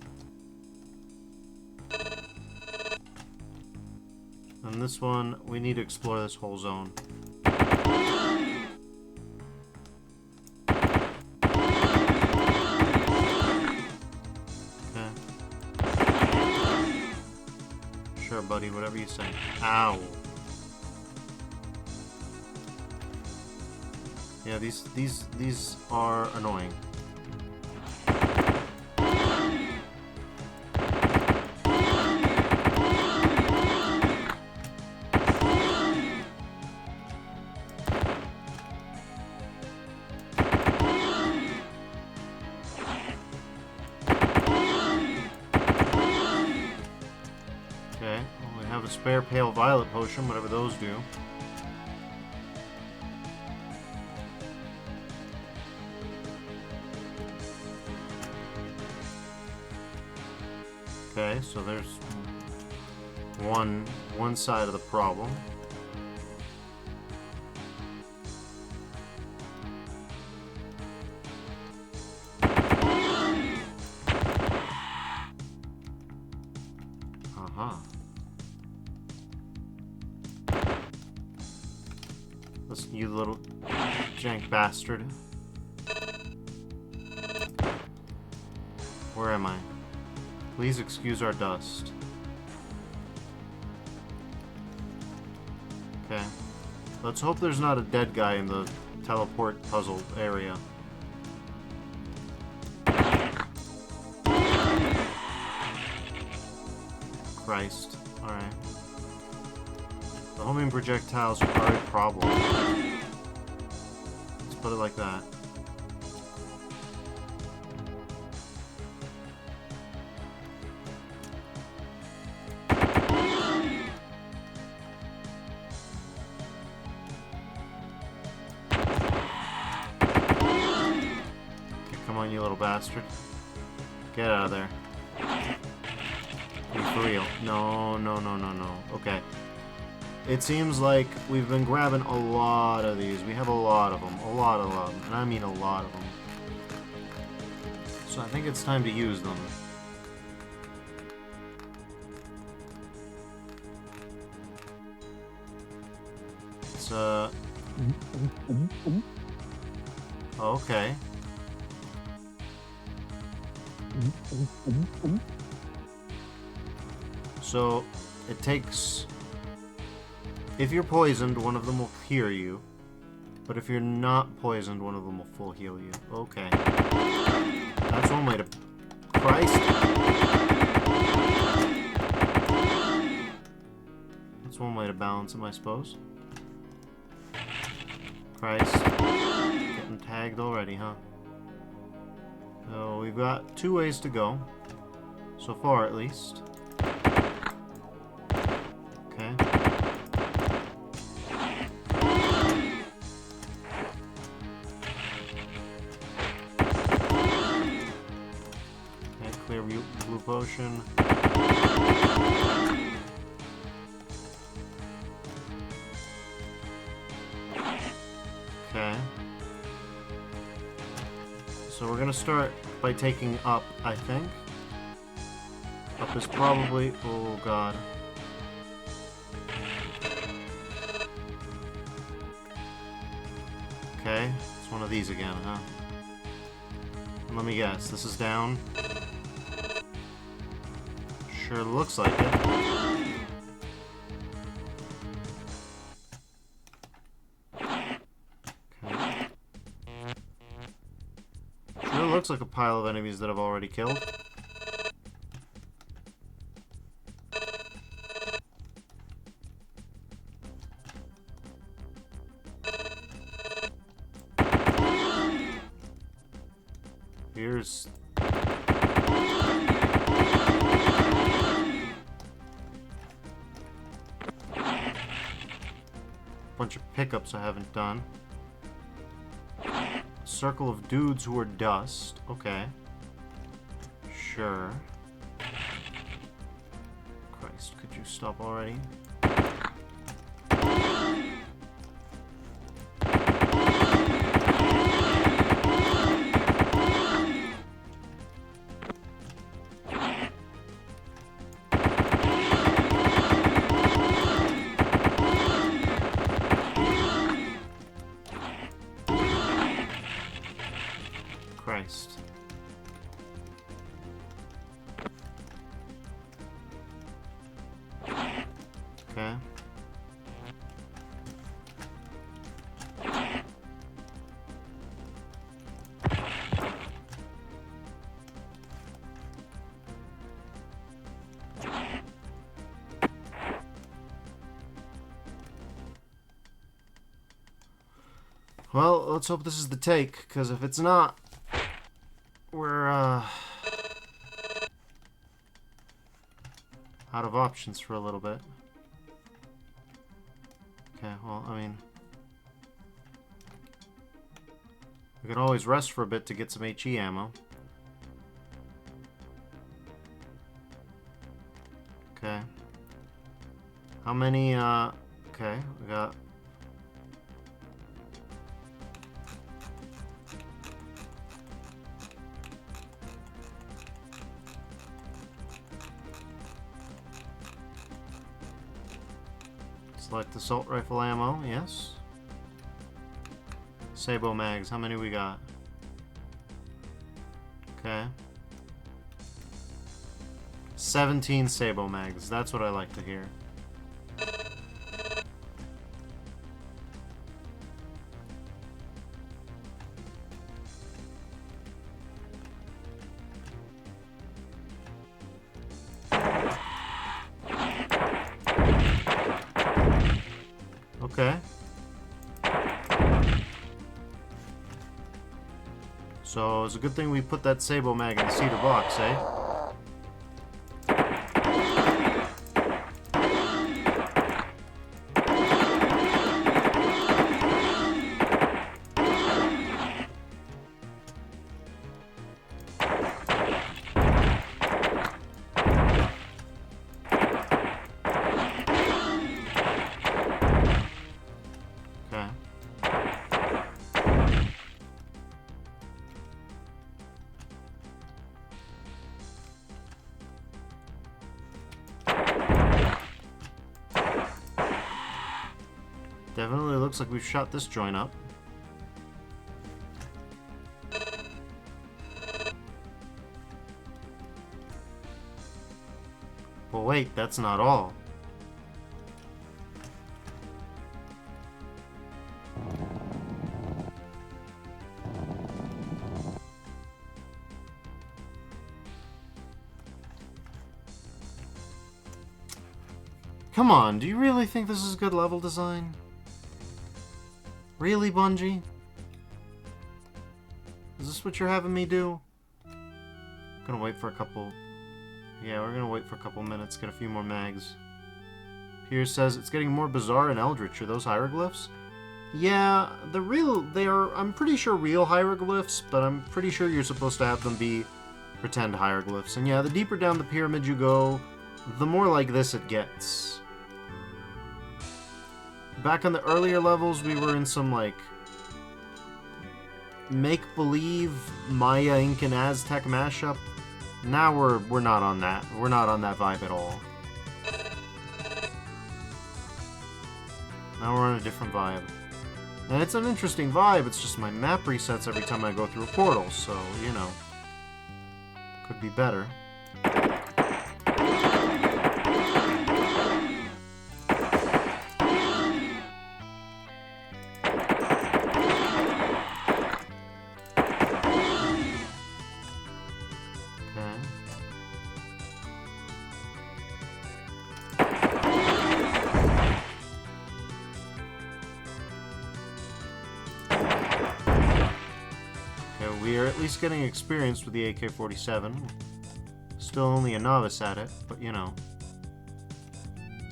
S1: And this one, we need to explore this whole zone. Okay. Sure, buddy, whatever you say. Ow. Yeah, these are annoying. Okay, well, we have a spare pale violet potion, whatever those do. Okay, so there's one side of the problem. Uh-huh. Listen, you little jank bastard. Where am I? Please excuse our dust. Okay. Let's hope there's not a dead guy in the teleport puzzle area. Christ. Alright. The homing projectiles are a problem. Let's put it like that. You little bastard. Get out of there. For real. No, no, no, no, no. Okay. It seems like we've been grabbing a lot of these. We have a lot of them. A lot of them. And I mean a lot of them. So I think it's time to use them. It's, okay. So, it takes... If you're poisoned, one of them will hear you. But if you're not poisoned, one of them will full heal you. Okay. That's one way to... Christ! That's one way to balance them, I suppose. Christ. Getting tagged already, huh? So we've got 2 ways to go. So far, at least. Okay. Okay, clear blue potion. Okay. So we're gonna start by taking up, I think. Up is probably... oh god. Okay, it's one of these again, huh? And let me guess, this is down? Sure looks like it. Okay. Sure looks like a pile of enemies that I've already killed. Here's... bunch of pickups I haven't done. Circle of dudes who are dust. Okay. Sure. Christ, could you stop already? Christ. Okay. Well, let's hope this is the take, because if it's not, we're, out of options for a little bit. Okay, well, I mean... we can always rest for a bit to get some HE ammo. Okay. How many, okay, we got... select assault rifle ammo, yes. Sabo mags, how many we got? Okay. 17 Sabo mags, that's what I like to hear. Okay. So it's a good thing we put that Sabo mag in the cedar box, eh? Definitely looks like we've shot this joint up. But wait, that's not all. Come on, do you really think this is good level design? Really, Bungie? Is this what you're having me do? Gonna wait for a couple... yeah, we're gonna wait for a couple minutes, get a few more mags. Here says, it's getting more bizarre and eldritch. Are those hieroglyphs? Yeah, I'm pretty sure real hieroglyphs, but I'm pretty sure you're supposed to have them be pretend hieroglyphs. And yeah, the deeper down the pyramid you go, the more like this it gets. Back on the earlier levels, we were in some, like, make-believe Maya, Incan, Aztec mashup. Now we're not on that. We're not on that vibe at all. Now we're on a different vibe. And it's an interesting vibe, it's just my map resets every time I go through a portal, so, you know. Could be better. We are at least getting experience with the AK-47. Still only a novice at it, but you know.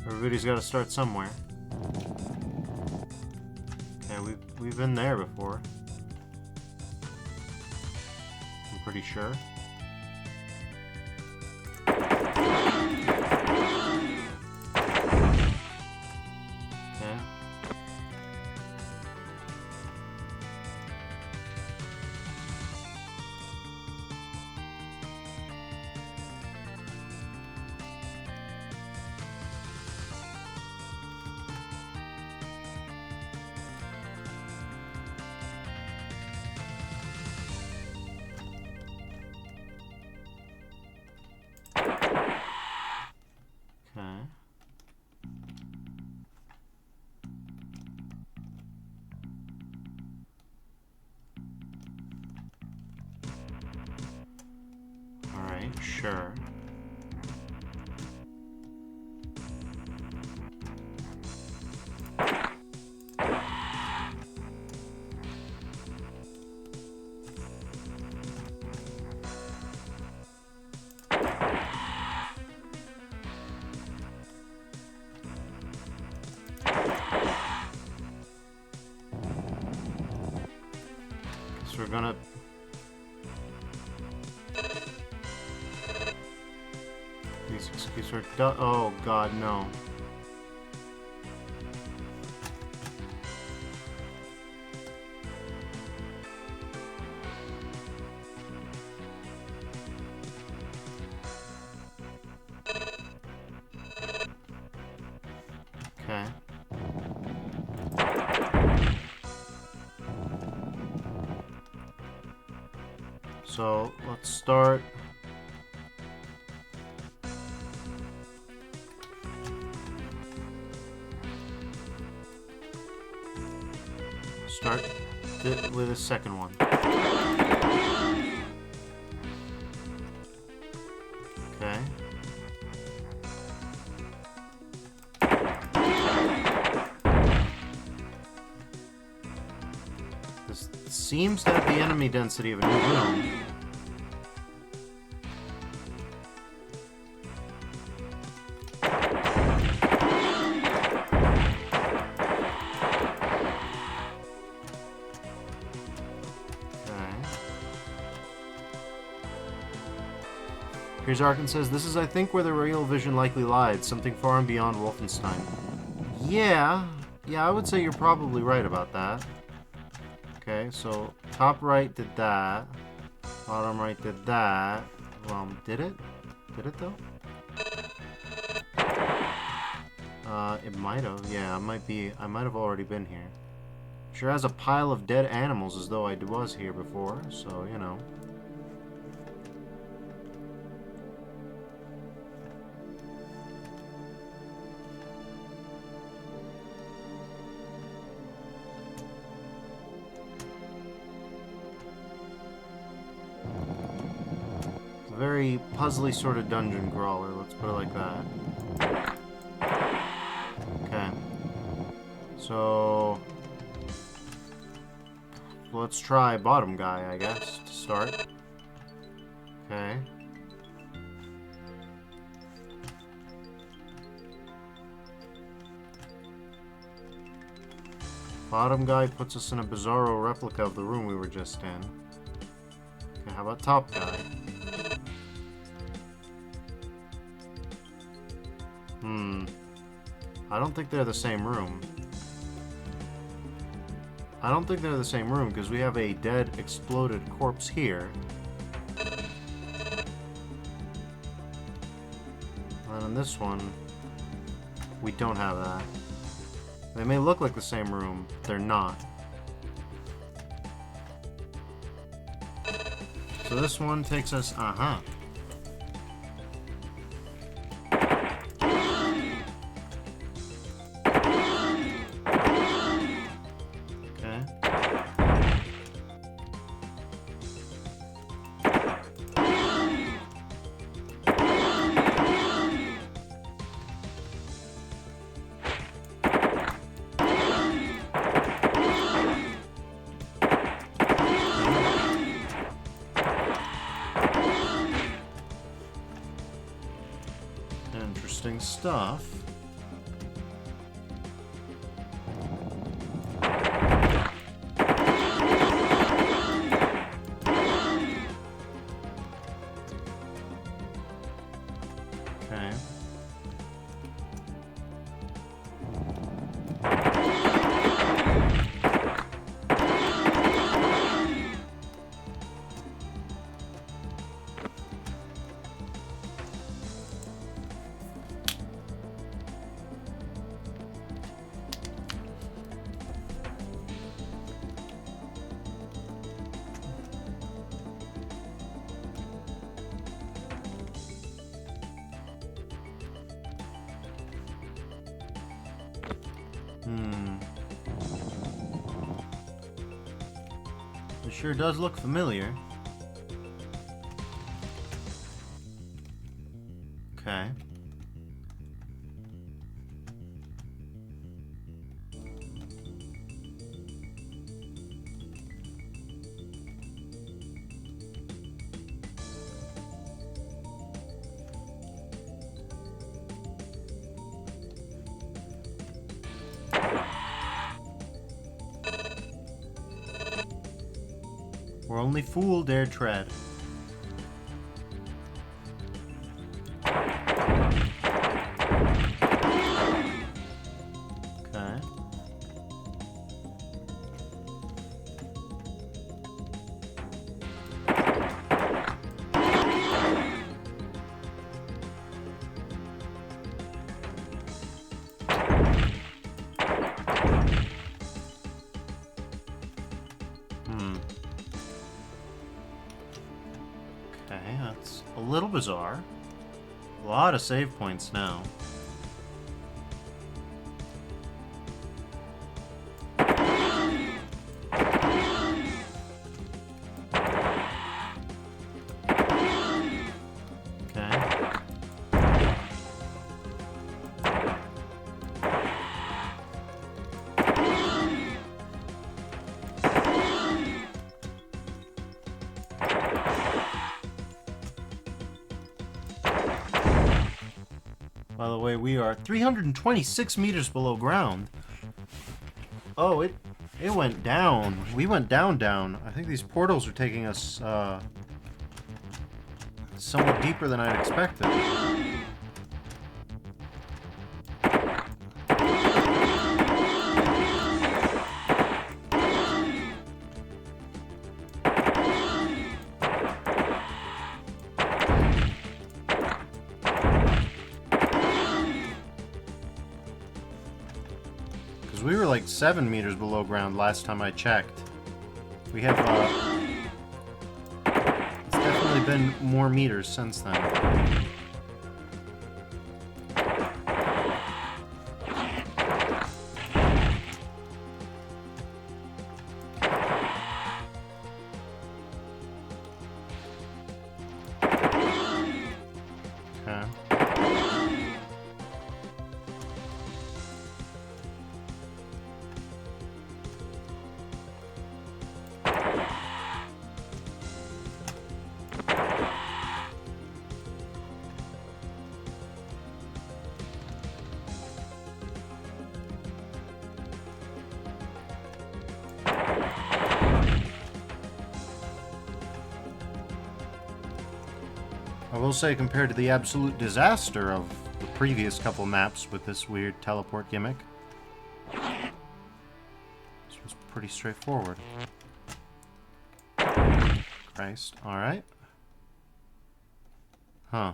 S1: Everybody's got to start somewhere. Okay, we've been there before. I'm pretty sure. Okay. Sure. So we're gonna... Excuse her. Oh god, no. Okay. So let's start. Start with a second one. Okay. This seems to have the enemy density of a new room. Here's Arkin says, this is, I think, where the real vision likely lied, something far and beyond Wolfenstein. Yeah, I would say you're probably right about that. Okay, so top right did that, bottom right did that. Did it? Did it though? It might have. Yeah, I might have already been here. Sure has a pile of dead animals as though I was here before, so, you know. Very puzzly sort of dungeon crawler, let's put it like that. Okay. So let's try bottom guy, I guess, to start. Okay. Bottom guy puts us in a bizarro replica of the room we were just in. Okay, how about top guy? I don't think they're the same room. I don't think they're the same room, because we have a dead, exploded corpse here. And in this one, we don't have that. They may look like the same room, but they're not. So this one takes us, okay. Interesting stuff. Okay. It sure does look familiar. Okay. Where only fool dare tread. Okay. Okay, that's a little bizarre. A lot of save points now. By the way, we are 326 meters below ground. Oh, it went down. We went down. I think these portals are taking us somewhat deeper than I'd expected. We were like 7 meters below ground last time I checked. We have, it's definitely been more meters since then. Okay. I will say, compared to the absolute disaster of the previous couple maps with this weird teleport gimmick, this was pretty straightforward. Christ. Alright. Huh.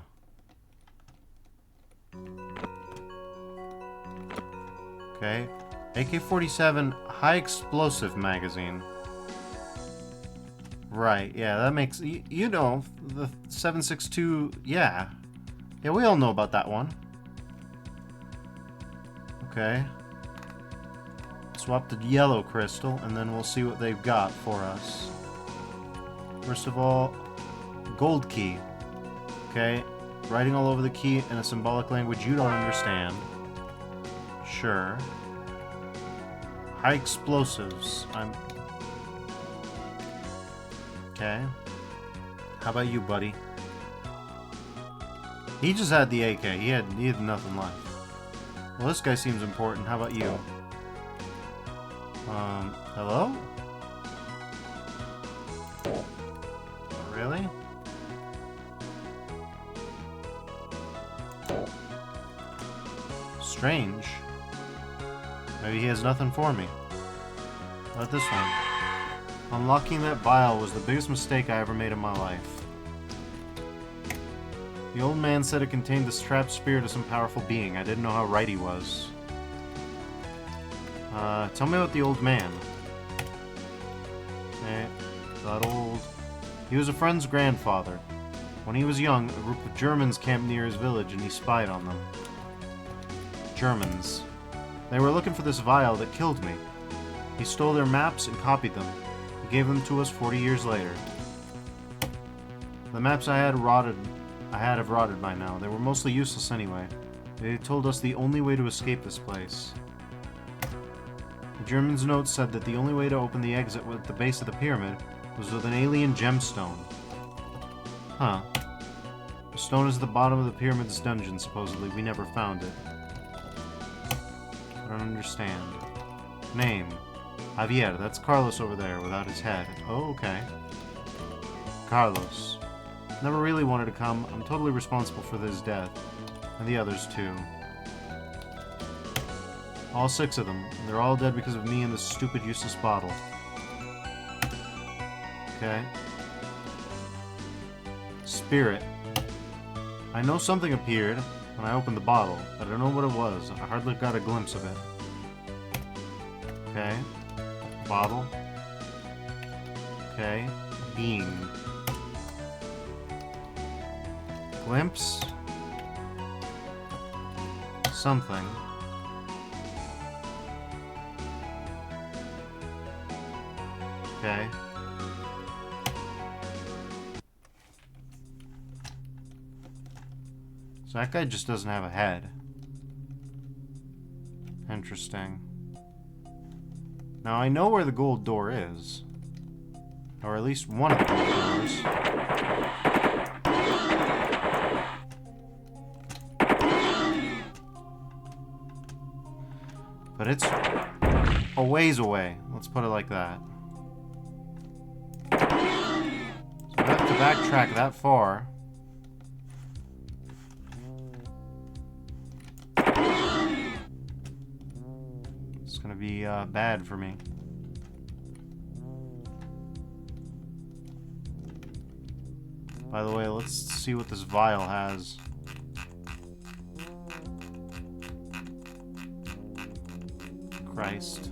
S1: Okay. AK-47 high explosive magazine. Right, yeah, that makes... You know, the 7.62... Yeah. Yeah, we all know about that one. Okay. Swap the yellow crystal, and then we'll see what they've got for us. First of all, gold key. Okay. Writing all over the key in a symbolic language you don't understand. Sure. High explosives. Okay. How about you, buddy? He just had the AK. He had nothing left. Well, this guy seems important. How about you? Hello? Really? Strange. Maybe he has nothing for me. Not this one. Unlocking that vial was the biggest mistake I ever made in my life. The old man said it contained the trapped spirit of some powerful being. I didn't know how right he was. Tell me about the old man. Okay, that old... He was a friend's grandfather. When he was young, a group of Germans camped near his village and he spied on them. Germans. They were looking for this vial that killed me. He stole their maps and copied them. He gave them to us 40 years later. The maps I had have rotted by now. They were mostly useless anyway. They told us the only way to escape this place. The German's note said that the only way to open the exit at the base of the pyramid was with an alien gemstone. Huh. The stone is at the bottom of the pyramid's dungeon, supposedly. We never found it. I don't understand. Name. Javier. That's Carlos over there, without his head. Oh, okay. Carlos. Never really wanted to come. I'm totally responsible for his death. And the others, too. All 6 of them. They're all dead because of me and this stupid, useless bottle. Okay. Spirit. I know something appeared when I opened the bottle, but I don't know what it was. I hardly got a glimpse of it. Okay. Bottle. Okay. Being. Glimpse. Something. Okay. So that guy just doesn't have a head. Interesting. Now I know where the gold door is. Or at least one of the gold doors. But it's a ways away. Let's put it like that. So I have to backtrack that far. It's gonna be bad for me. By the way, let's see what this vial has. Christ.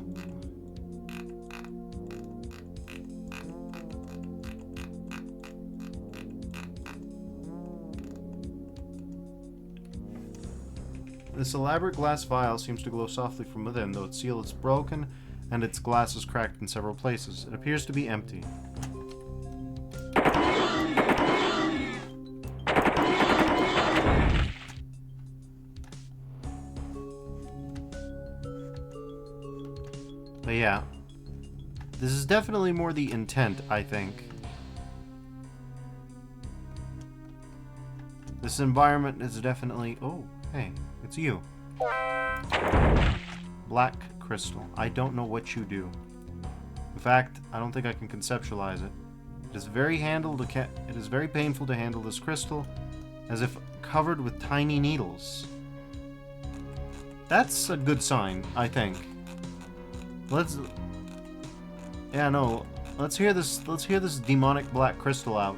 S1: This elaborate glass vial seems to glow softly from within, though its seal is broken and its glass is cracked in several places. It appears to be empty. But yeah, this is definitely more the intent, I think. This environment is definitely... Oh, hey, it's you. Black crystal. I don't know what you do. In fact, I don't think I can conceptualize it. It is very painful to handle this crystal, as if covered with tiny needles. That's a good sign, I think. Yeah, no. Let's hear this demonic black crystal out.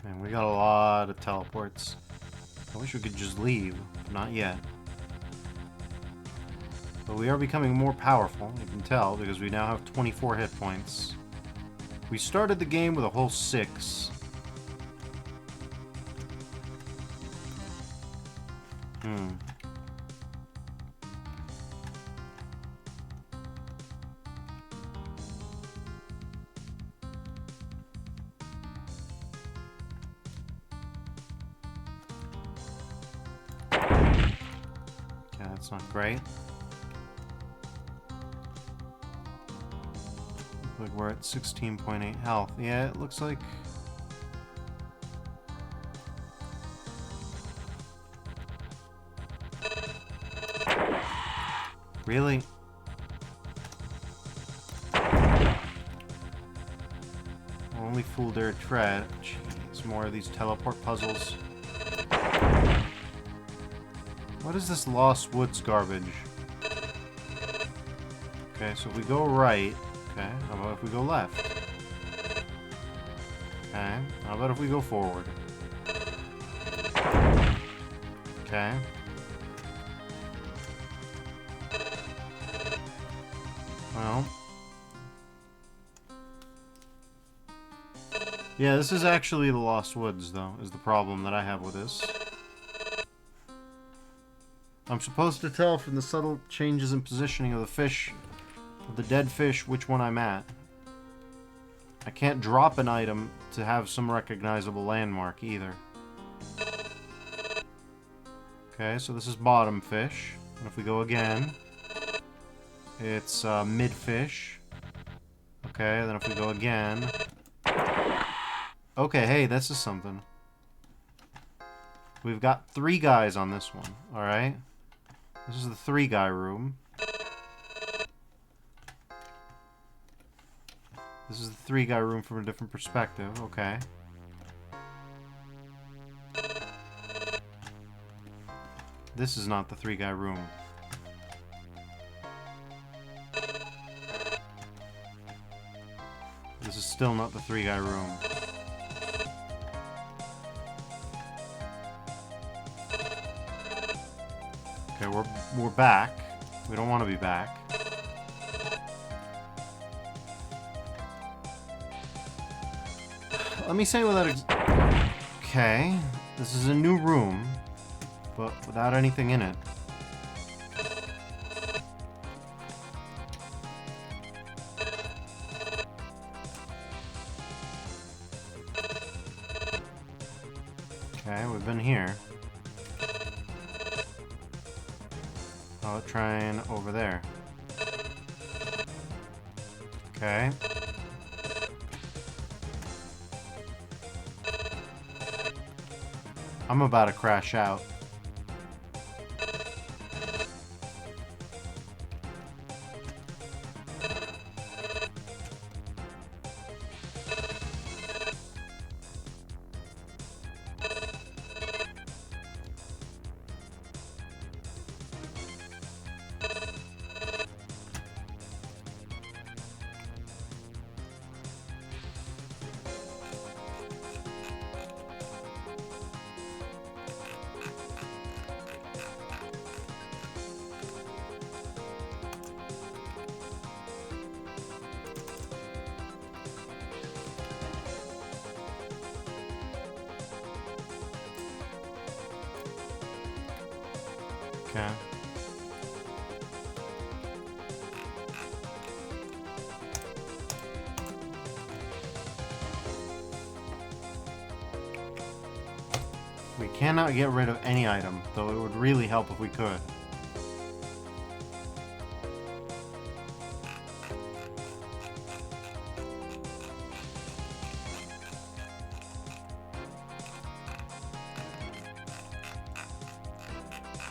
S1: Man, we got a lot of teleports. I wish we could just leave. Not yet. But we are becoming more powerful, you can tell, because we now have 24 hit points. We started the game with a whole 6. That's not great. Looks like we're at 16.8 health. Yeah, it looks like... Really? Only fool dare tread. Jeez, more of these teleport puzzles. What is this Lost Woods garbage? Okay, so if we go right... Okay, how about if we go left? Okay, how about if we go forward? Okay. Well... Yeah, this is actually the Lost Woods, though, is the problem that I have with this. I'm supposed to tell from the subtle changes in positioning of the fish, of the dead fish, which one I'm at. I can't drop an item to have some recognizable landmark either. Okay, so this is bottom fish. And if we go again, it's mid fish. Okay, then if we go again... Okay, hey, this is something. We've got 3 guys on this one, alright? This is the 3-guy room. This is the 3-guy room from a different perspective, okay. This is not the 3-guy room. This is still not the 3-guy room. Okay, we're back. We don't want to be back. Let me say without okay, this is a new room, but without anything in it. Okay, we've been here. I'll try over there. Okay. I'm about to crash out. Okay. We cannot get rid of any item, though it would really help if we could.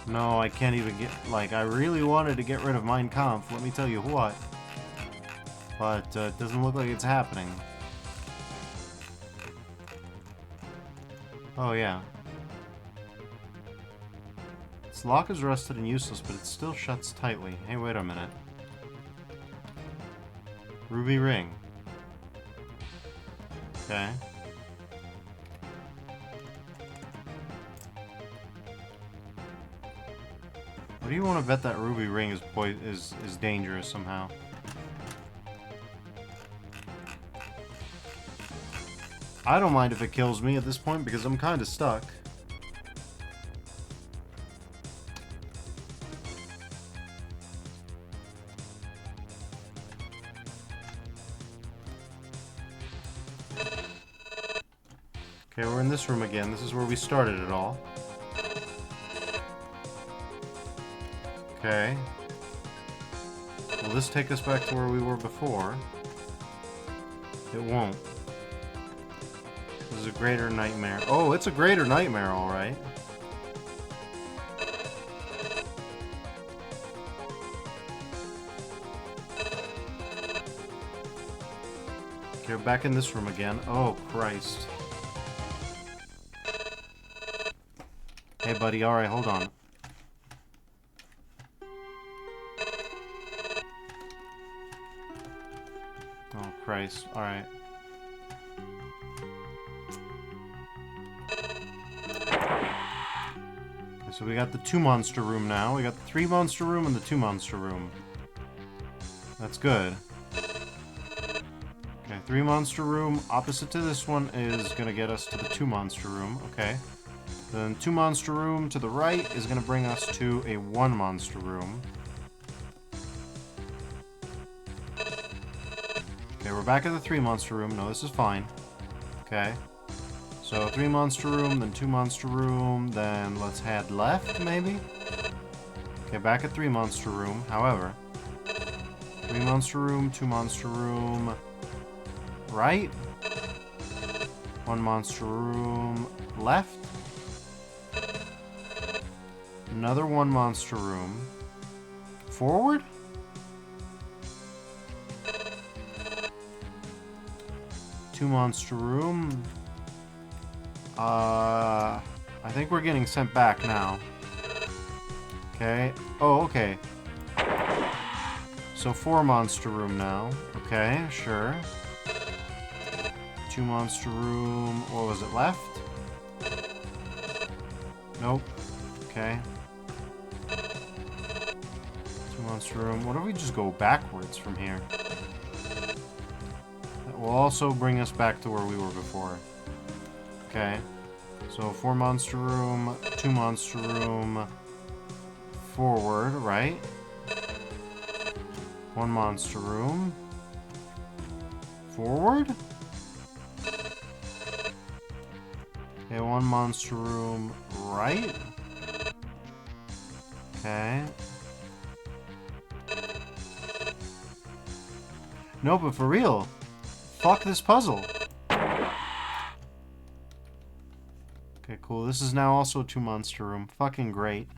S1: No, I can't even get... Like, I really wanted to get rid of Mein Kampf, let me tell you what. But it doesn't look like it's happening. Oh, yeah. Its lock is rusted and useless, but it still shuts tightly. Hey, wait a minute. Ruby ring. Okay. What do you want to bet that ruby ring is dangerous somehow? I don't mind if it kills me at this point because I'm kind of stuck. Okay, we're in this room again. This is where we started it all. Okay. Will this take us back to where we were before? It won't. This is a greater nightmare. Oh, it's a greater nightmare, alright. Okay, we're back in this room again. Oh, Christ. Hey, buddy, alright, hold on. Oh, Christ. Alright. Okay, so we got the 2-monster room now. We got the 3-monster room and the 2-monster room. That's good. Okay, 3-monster room. Opposite to this one is gonna get us to the 2-monster room. Okay. Then 2-monster room to the right is gonna bring us to a 1-monster room. Okay, we're back at the 3-monster room. No, this is fine. Okay. So 3-monster room, then 2-monster room, then let's head left, maybe? Okay, back at 3-monster room. However, 3-monster room, 2-monster room, right? 1-monster room, left? Another 1-monster room. Forward? Two-monster room. I think we're getting sent back now. Okay. Oh, okay. So 4-monster room now. Okay, sure. 2-monster room. What was it, left? Nope. Okay. 2-monster room. What if we just go backwards from here? That will also bring us back to where we were before. Okay. So 4-monster room, 2-monster room, forward, right? 1-monster room. Forward? Okay, 1-monster room, right? Okay. No, but for real, fuck this puzzle. Okay, cool. This is now also a 2-monster room. Fucking great.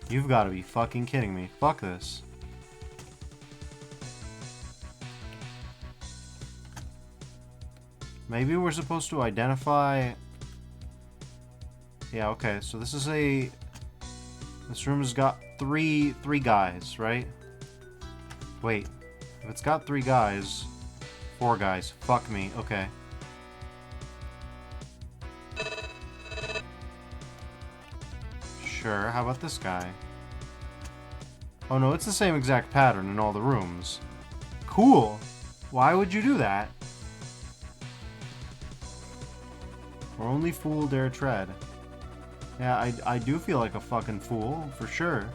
S1: You've got to be fucking kidding me. Fuck this. Maybe we're supposed to identify... Yeah, okay. So this is a... This room has got three guys, right? Wait. If it's got 3 guys... 4 guys. Fuck me. Okay. Sure. How about this guy? Oh no, it's the same exact pattern in all the rooms. Cool! Why would you do that? Or only fool dare tread. Yeah, I do feel like a fucking fool, for sure.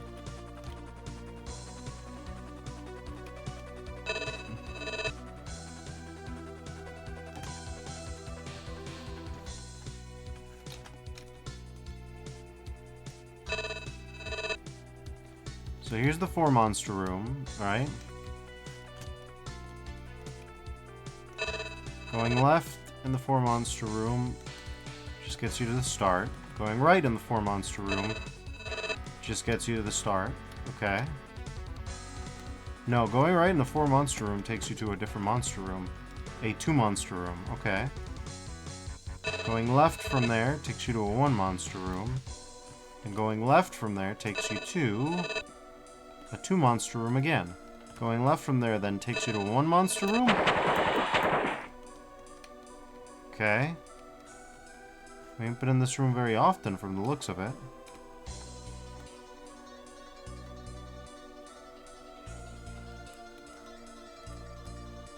S1: So here's the 4 monster room, right? Going left in the 4 monster room just gets you to the start. Going right in the 4 monster room just gets you to the start. Okay. No, going right in the 4 monster room takes you to a different monster room. A 2 monster room. Okay. Going left from there takes you to a 1 monster room. And going left from there takes you to a 2 monster room again. Going left from there then takes you to a 1 monster room. Okay. We ain't been in this room very often from the looks of it.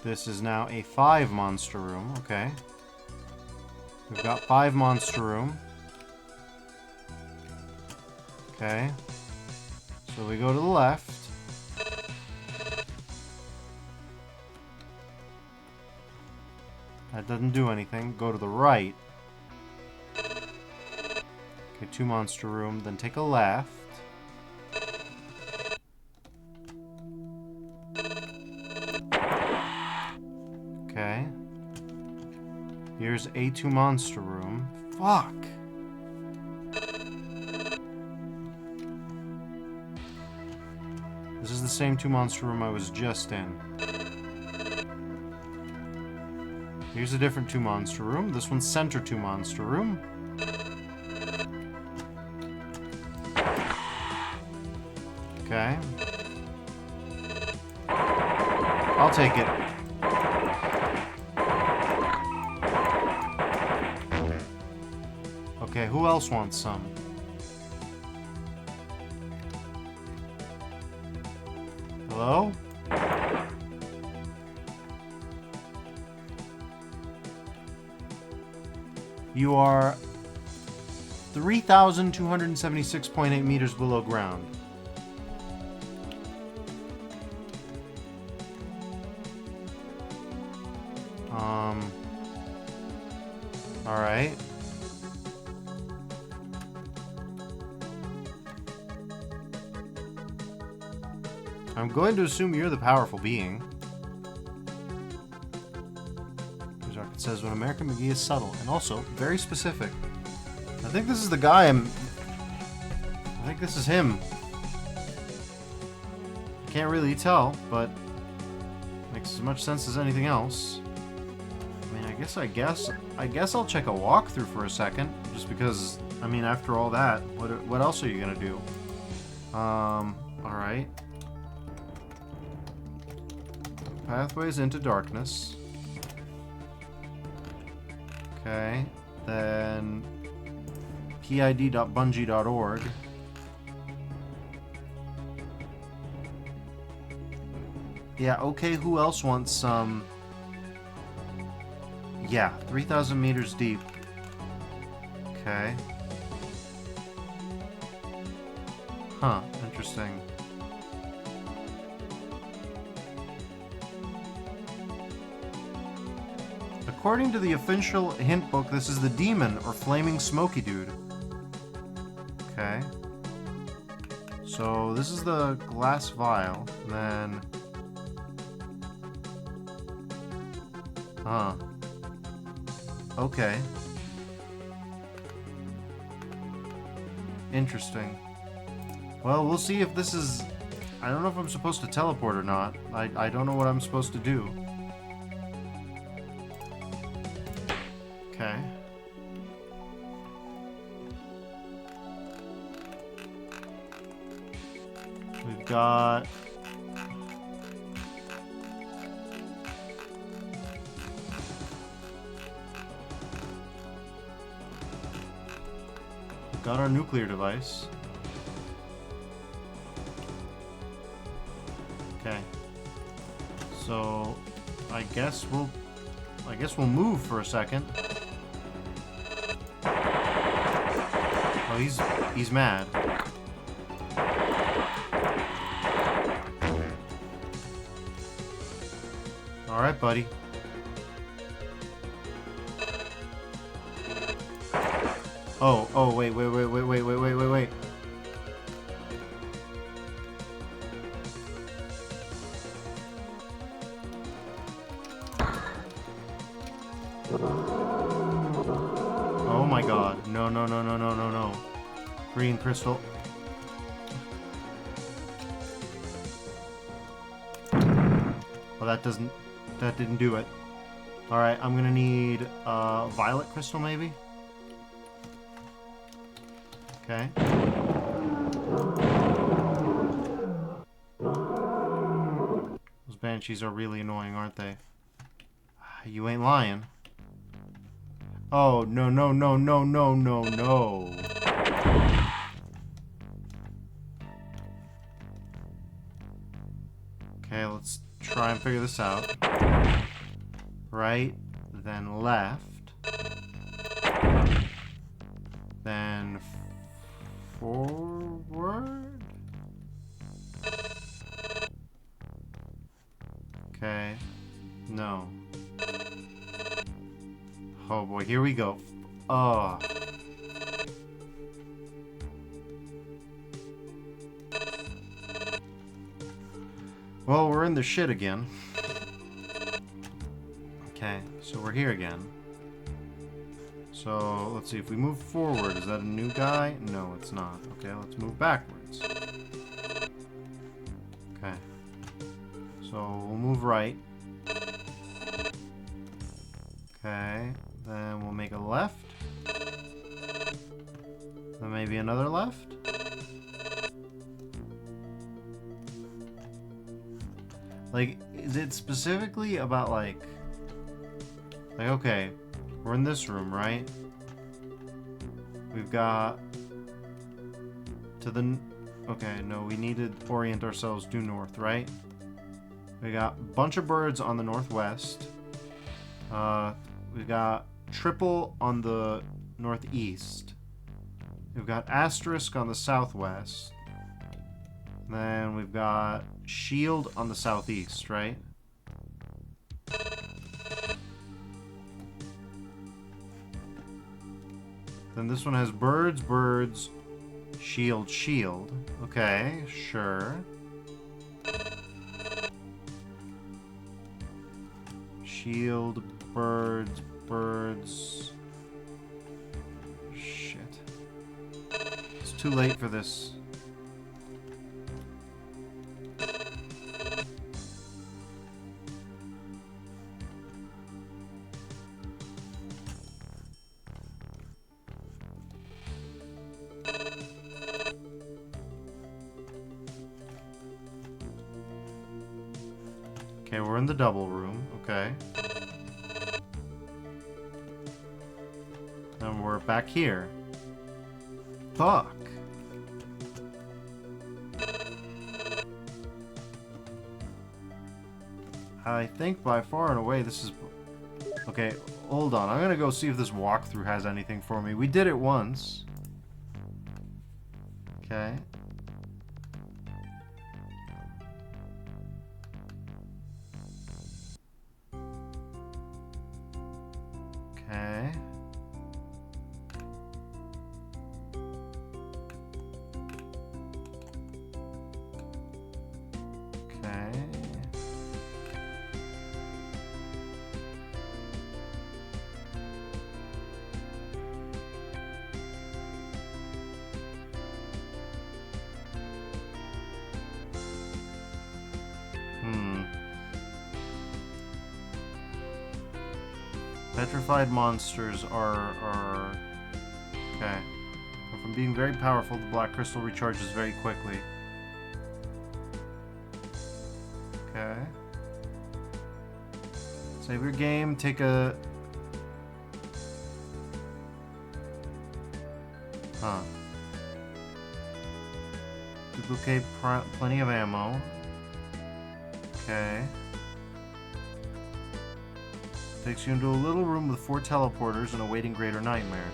S1: This is now a 5 monster room, okay. We've got 5 monster room. Okay. So we go to the left. That doesn't do anything. Go to the right. Okay, 2 monster room, then take a left. Okay. Here's a 2 monster room. Fuck! This is the same 2 monster room I was just in. Here's a different 2 monster room. This one's center 2 monster room. Okay. I'll take it. Okay, who else wants some? Hello? You are 3,276.8 meters below ground. Alright. I'm going to assume you're the powerful being. It says when American McGee is subtle and also very specific. I think this is the guy I think this is him. I can't really tell, but makes as much sense as anything else. I mean, I guess I'll check a walkthrough for a second, just because, I mean, after all that, what else are you gonna do? Alright. Pathways into darkness. Okay, then pid.bungie.org. Yeah, okay, who else wants some? Yeah, 3,000 meters deep. Okay. Huh, interesting. According to the official hint book, this is the demon, or flaming smoky dude. Okay. So, this is the glass vial, and then... Huh. Okay. Interesting. Well, we'll see if this is... I don't know if I'm supposed to teleport or not. I don't know what I'm supposed to do. Okay. We've got... We've got our nuclear device. Okay. So, I guess we'll move for a second. Oh, he's mad. All right, buddy. Oh, wait. Oh my god. No, no, no, no, no, no, no. Green crystal. Well, that didn't do it. Alright, I'm gonna need violet crystal maybe? Okay. Those banshees are really annoying, aren't they? You ain't lying. Oh, no, no, no, no, no, no, no. Okay, let's try and figure this out. Right, then left. Then forward. Okay. No. Oh boy, here we go. Oh. Well, we're in the shit again. Okay, so we're here again. So, let's see, if we move forward, is that a new guy? No, it's not. Okay, let's move backwards. Okay. So, we'll move right. Okay, then we'll make a left. Then maybe another left. Like, is it specifically about, like, okay, we're in this room, right? We've got to the... Okay, no, we need to orient ourselves due north, right? We got a bunch of birds on the northwest. We've got triple on the northeast. We've got asterisk on the southwest. Then we've got shield on the southeast, right? Then this one has birds, birds, shield, shield. Okay, sure. Shield, birds, birds. Shit. It's too late for this. Okay, we're in the double room. Okay. And we're back here. Fuck. I think by far and away this is... Okay, hold on. I'm gonna go see if this walkthrough has anything for me. We did it once. Okay. Okay. Okay. Petrified monsters are... Okay. But from being very powerful, the black crystal recharges very quickly. Okay. Save your game, take a... Huh. Duplicate plenty of ammo. Okay. Takes you into a little room with 4 teleporters and a waiting greater nightmare.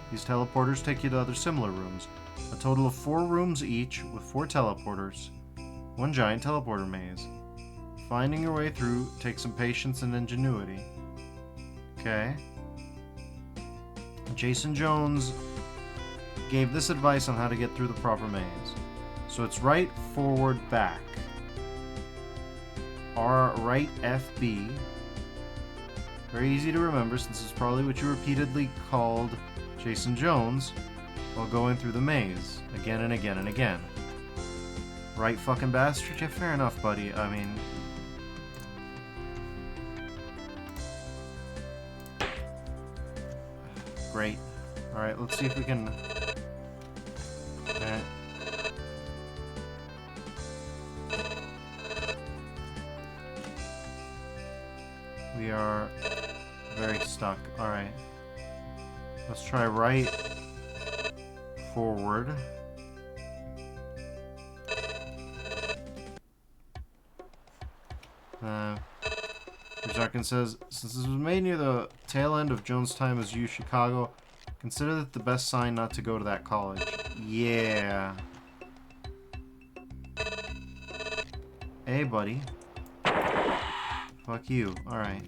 S1: These teleporters take you to other similar rooms. A total of 4 rooms each with 4 teleporters. One giant teleporter maze. Finding your way through takes some patience and ingenuity. Okay. Jason Jones gave this advice on how to get through the proper maze. So it's right, forward, back. R, right, FB. Very easy to remember, since it's probably what you repeatedly called Jason Jones while going through the maze, again and again and again. Right, fucking bastard? Yeah, fair enough, buddy. I mean... Great. Alright, let's see if we can... Okay. We are very stuck. Alright. Let's try right forward. Jarkin says, since this was made near the tail end of Jones' time as U Chicago, consider that the best sign not to go to that college. Yeah. Hey, buddy. Fuck you. Alright.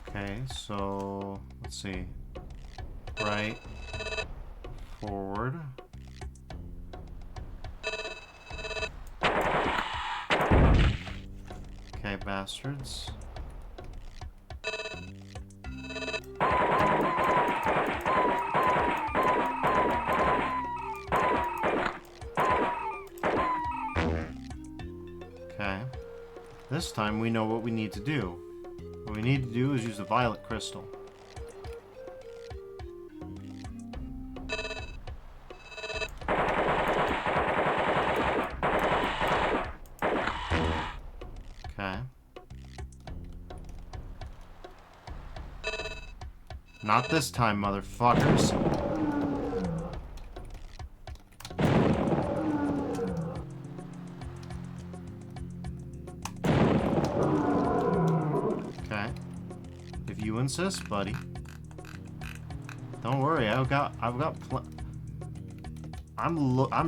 S1: Okay, so let's see. Right, forward. Okay, bastards. Okay. This time we know what we need to do. What we need to do is use the violet crystal. Not this time, motherfuckers. Okay. If you insist, buddy. Don't worry, I'm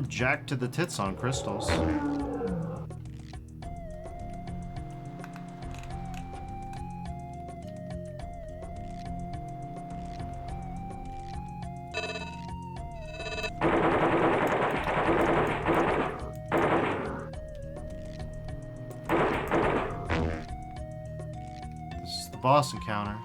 S1: jacked to the tits on crystals. Boss encounter.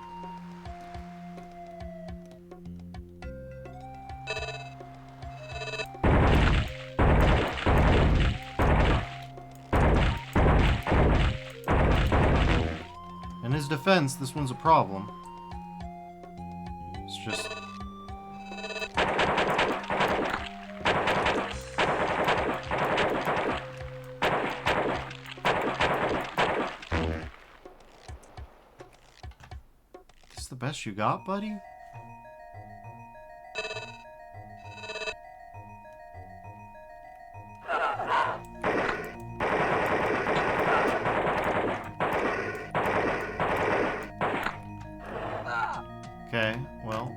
S1: In his defense, this one's a problem. It's just... the best you got, buddy? Okay, well.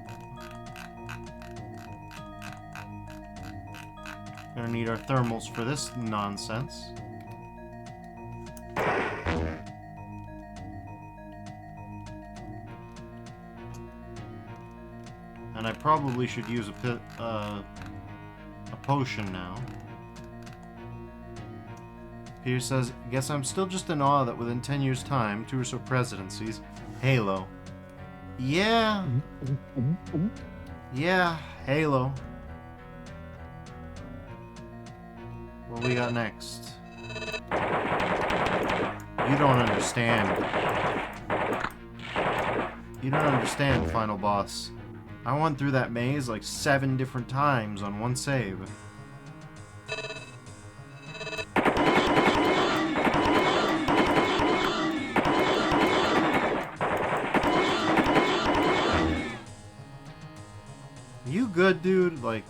S1: Gonna need our thermals for this nonsense. And I probably should use a potion now. Peter says, guess I'm still just in awe that within 10 years' time, 2 or so presidencies, Halo. Yeah. Yeah, Halo. What we got next? You don't understand. You don't understand, final boss. I went through that maze like 7 different times on one save. You good, dude? Like...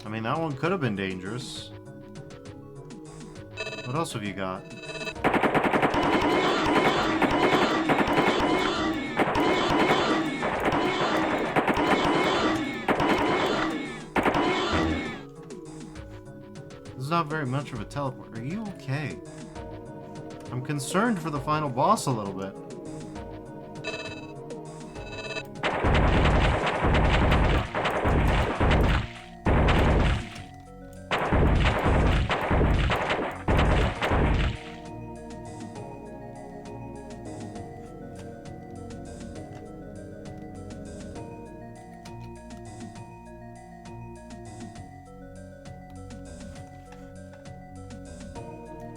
S1: I mean, that one could have been dangerous. What else have you got? not very much of a teleport. Are you okay? I'm concerned for the final boss a little bit.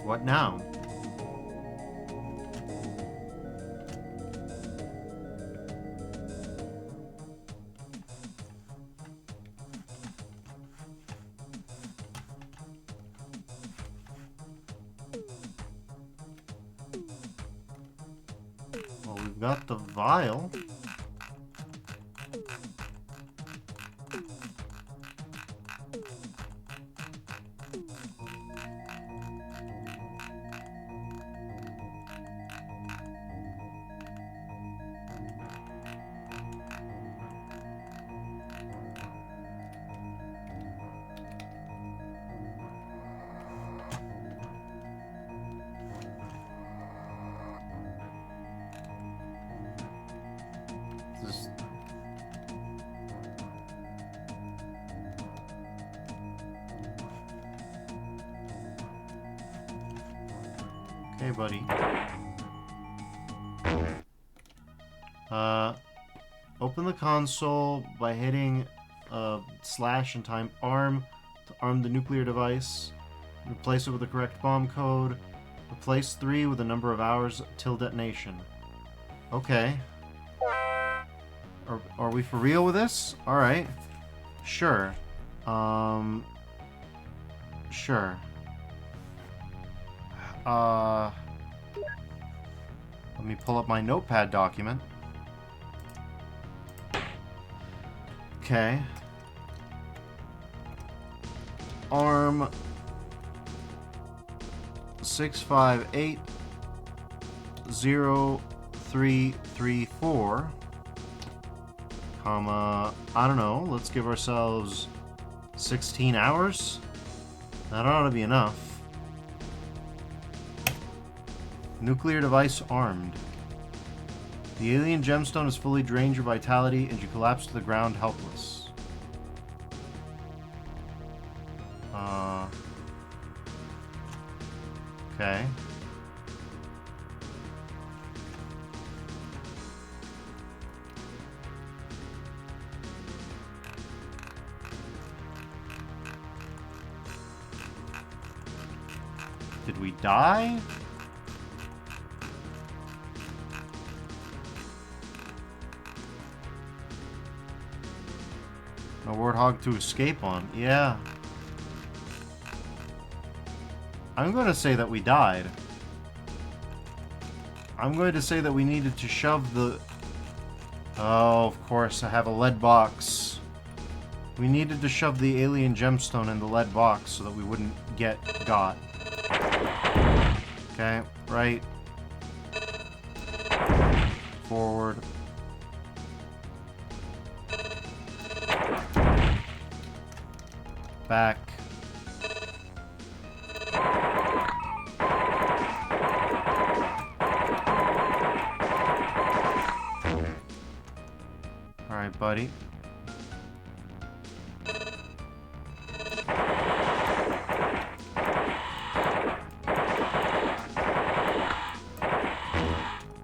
S1: What now? Well, we've got the vial. This... Okay, buddy. Open the console by hitting slash and time arm to arm the nuclear device. Replace it with the correct bomb code. Replace 3 with the number of hours till detonation. Okay. Are we for real with this? Alright. Sure. Sure. Let me pull up my notepad document. Okay. ARM 6580334, comma, I don't know, let's give ourselves 16 hours? That ought to be enough. Nuclear device armed. The alien gemstone has fully drained your vitality and you collapse to the ground helpless. Okay. Did we die? A warthog to escape on. Yeah. I'm going to say that we died. I'm going to say that we needed to shove the... Oh, of course, I have a lead box. We needed to shove the alien gemstone in the lead box so that we wouldn't get got. Okay, right. Forward. Back. Alright, buddy.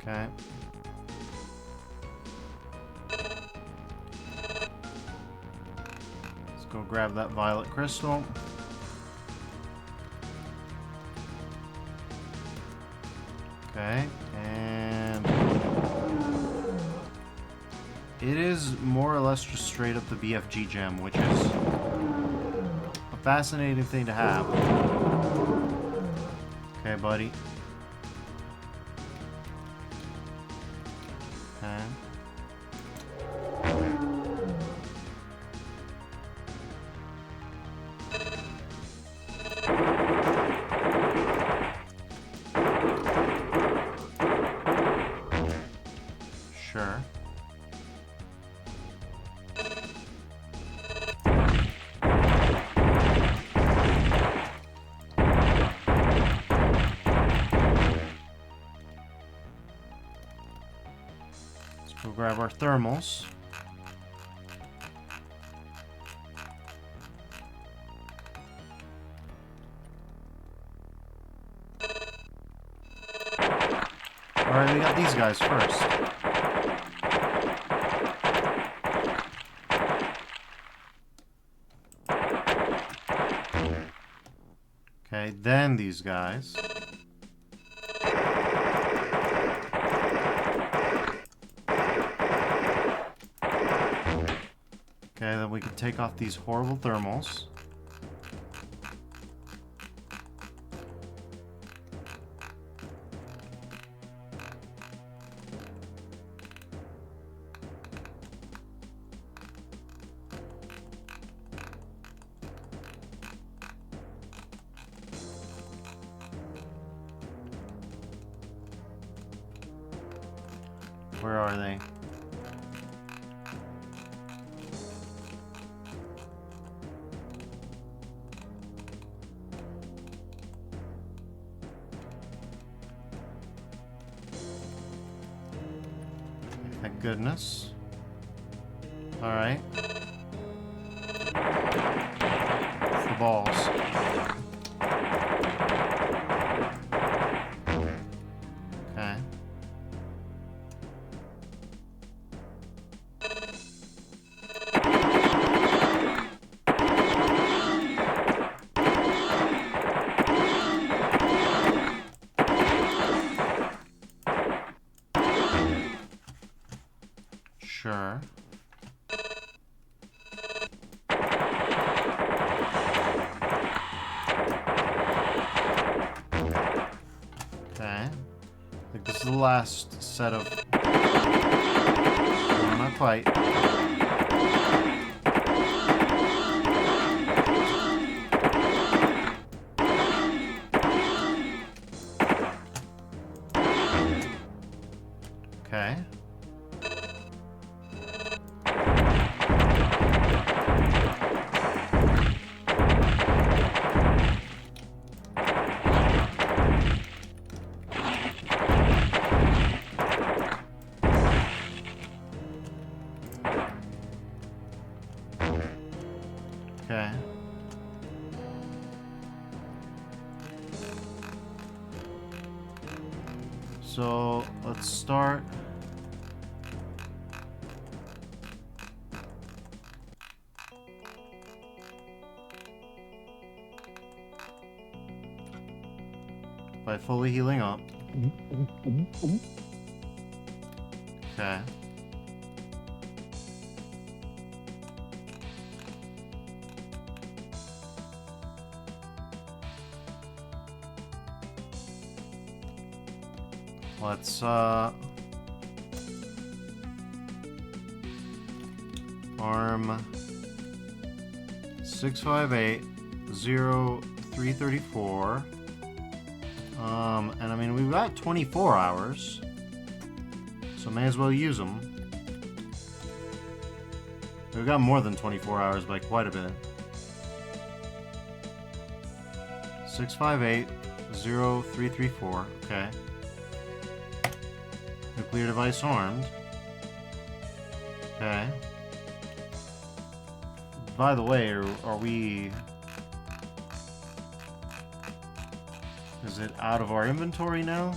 S1: Okay. Let's go grab that violet crystal. Okay, and it is more or less just straight up the BFG gem, which is a fascinating thing to have. Okay, buddy. Okay. Sure. grab our thermals. Alright, we got these guys first. Okay, then these guys. Okay, then we can take off these horrible thermals. Where are they? Thank goodness. Alright. The balls. Okay. Sure. Okay. I think this is the last set of... No, not quite. Okay. Okay. So, let's start. By fully healing up. Okay. Let's arm 658-0334. And I mean, we've got 24 hours, so may as well use them. We've got more than 24 hours by quite a bit. 658-0334, okay. Nuclear device armed. Okay. By the way, are we... Is it out of our inventory now?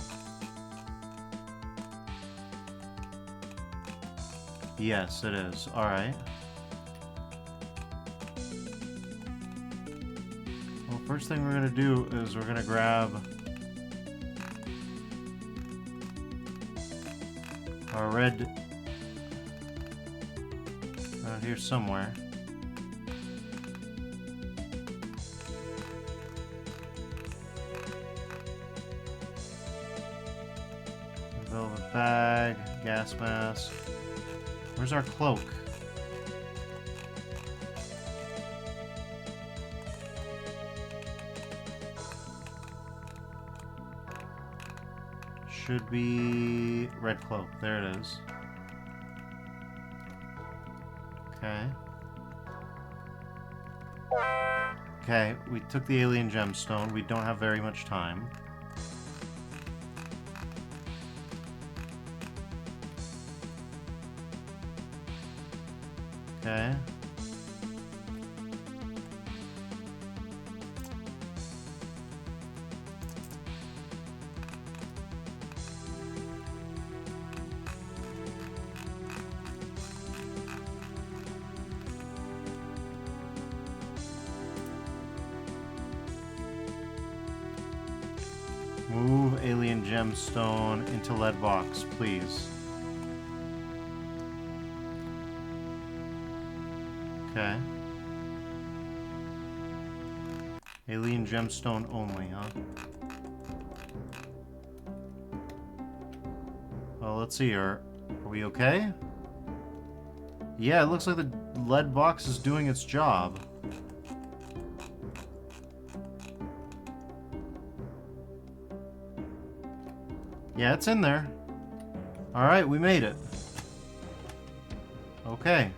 S1: Yes, it is. Alright. Well, first thing we're gonna do is we're gonna grab our red out here somewhere. Velvet bag, gas mask. Where's our cloak? Should be red cloak. There it is. Okay. Okay, we took the alien gemstone. We don't have very much time. Okay. Move alien gemstone into lead box, please. Okay. Alien gemstone only, huh? Well, let's see. Are we okay? Yeah, it looks like the lead box is doing its job. Yeah, it's in there. Alright, we made it. Okay.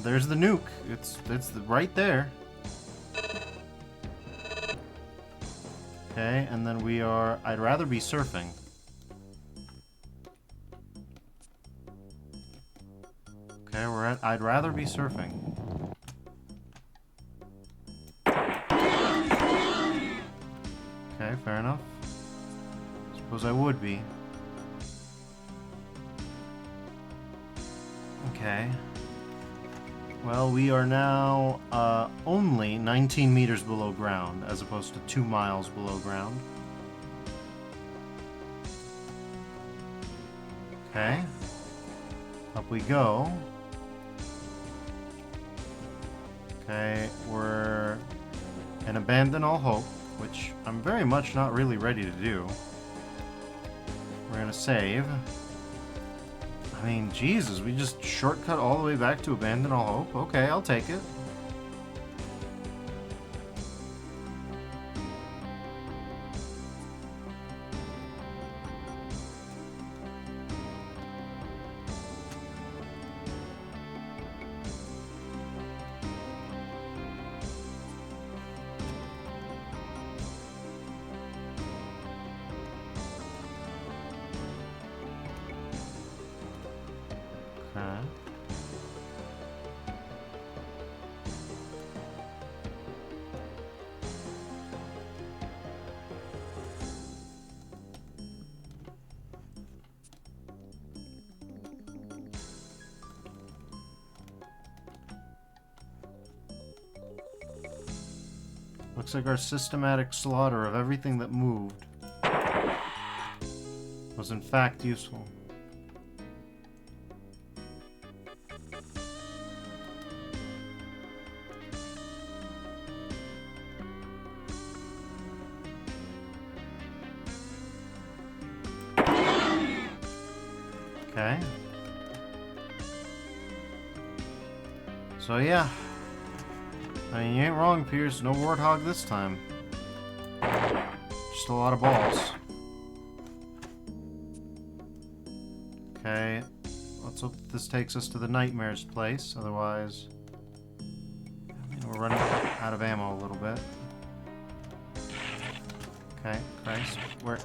S1: There's the nuke. It's right there. Okay, and then we are... I'd rather be surfing. Okay, we're at... I'd rather be surfing. Okay, fair enough. Suppose I would be. Okay. Well, we are now only 19 meters below ground, as opposed to 2 miles below ground. Okay. Up we go. Okay, we're in Abandon All Hope, which I'm very much not really ready to do. We're gonna save. I mean, Jesus, we just shortcut all the way back to Abandon All Hope? Okay, I'll take it. Looks like our systematic slaughter of everything that moved was in fact useful. Okay. So yeah. I mean, you ain't wrong, Pierce. No warthog this time. Just a lot of balls. Okay. Let's hope this takes us to the Nightmare's place. Otherwise... I mean, we're running out of ammo a little bit. Okay, Christ. Where...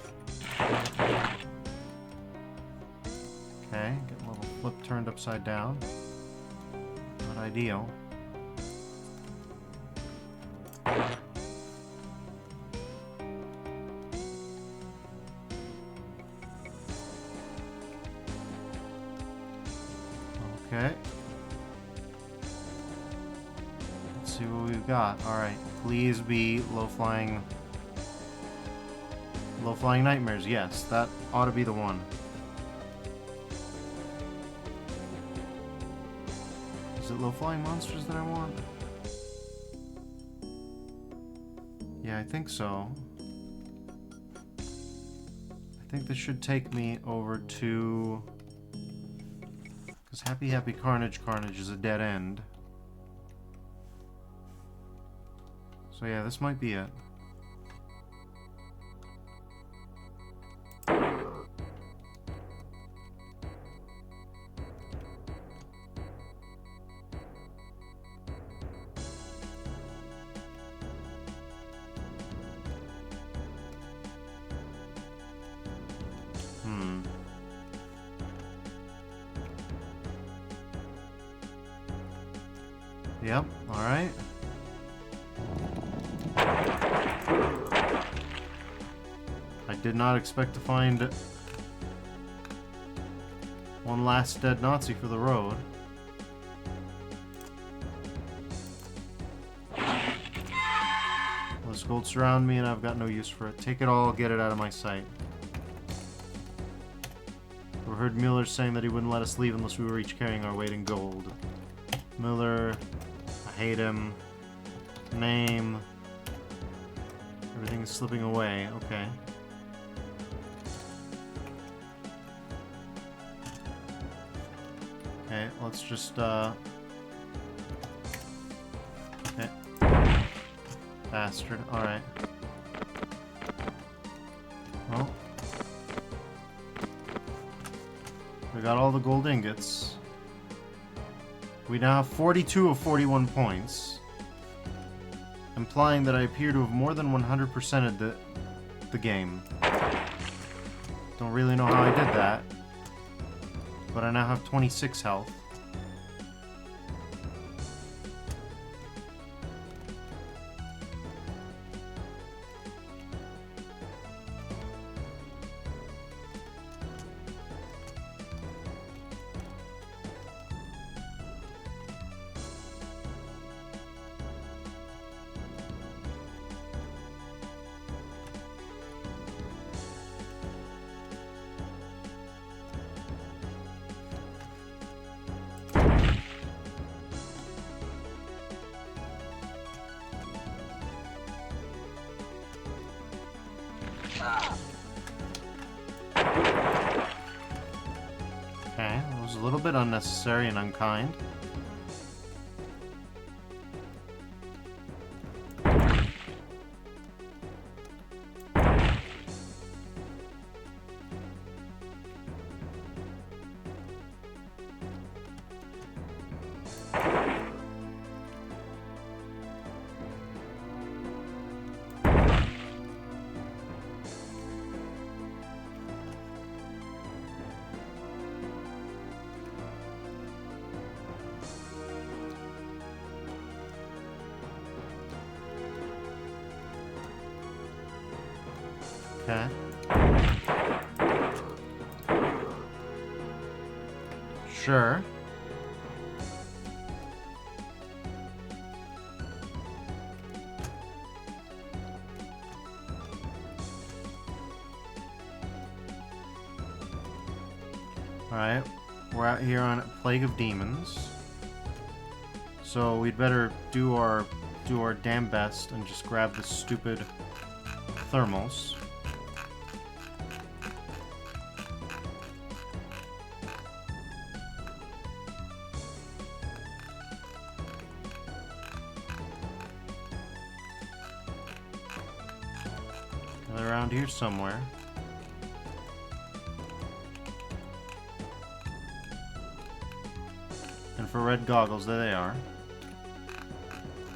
S1: Okay, get a little flip turned upside down. Not ideal. Okay. Let's see what we've got. Alright, please be low-flying nightmares. Yes, that ought to be the one. Is it low-flying monsters that I want? Yeah, I think so. I think this should take me over to... Because Happy Happy Carnage is a dead end. So yeah, this might be it. Yep, alright. I did not expect to find one last dead Nazi for the road. This gold surround me and I've got no use for it. Take it all, get it out of my sight. We heard Mueller saying that he wouldn't let us leave unless we were each carrying our weight in gold. Mueller, I hate him. Name. Everything is slipping away, okay. Okay, let's just, okay. Bastard, alright. Well. We got all the gold ingots. We now have 42 of 41 points. Implying that I appear to have more than 100%ed the game. Don't really know how I did that. But I now have 26 health. Okay, that was a little bit unnecessary and unkind. Okay. Sure. Alright, we're out here on Plague of Demons. So we'd better do our damn best and just grab the stupid thermals. They're around here somewhere. And for red goggles, there they are.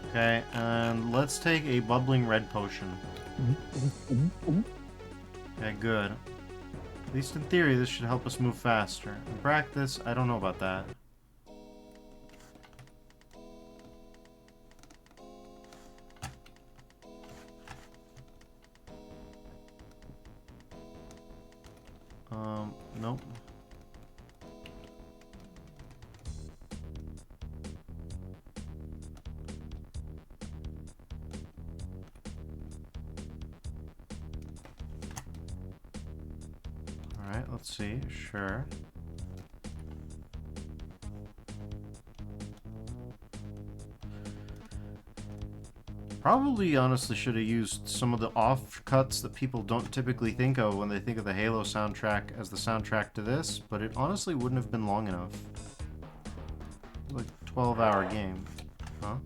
S1: Okay, and let's take a bubbling red potion. Okay, good. At least in theory, this should help us move faster. In practice, I don't know about that. Nope. Alright, let's see. Sure. Probably, honestly, should have used some of the offcuts that people don't typically think of when they think of the Halo soundtrack as the soundtrack to this, but it honestly wouldn't have been long enough. Like a 12-hour game. Huh?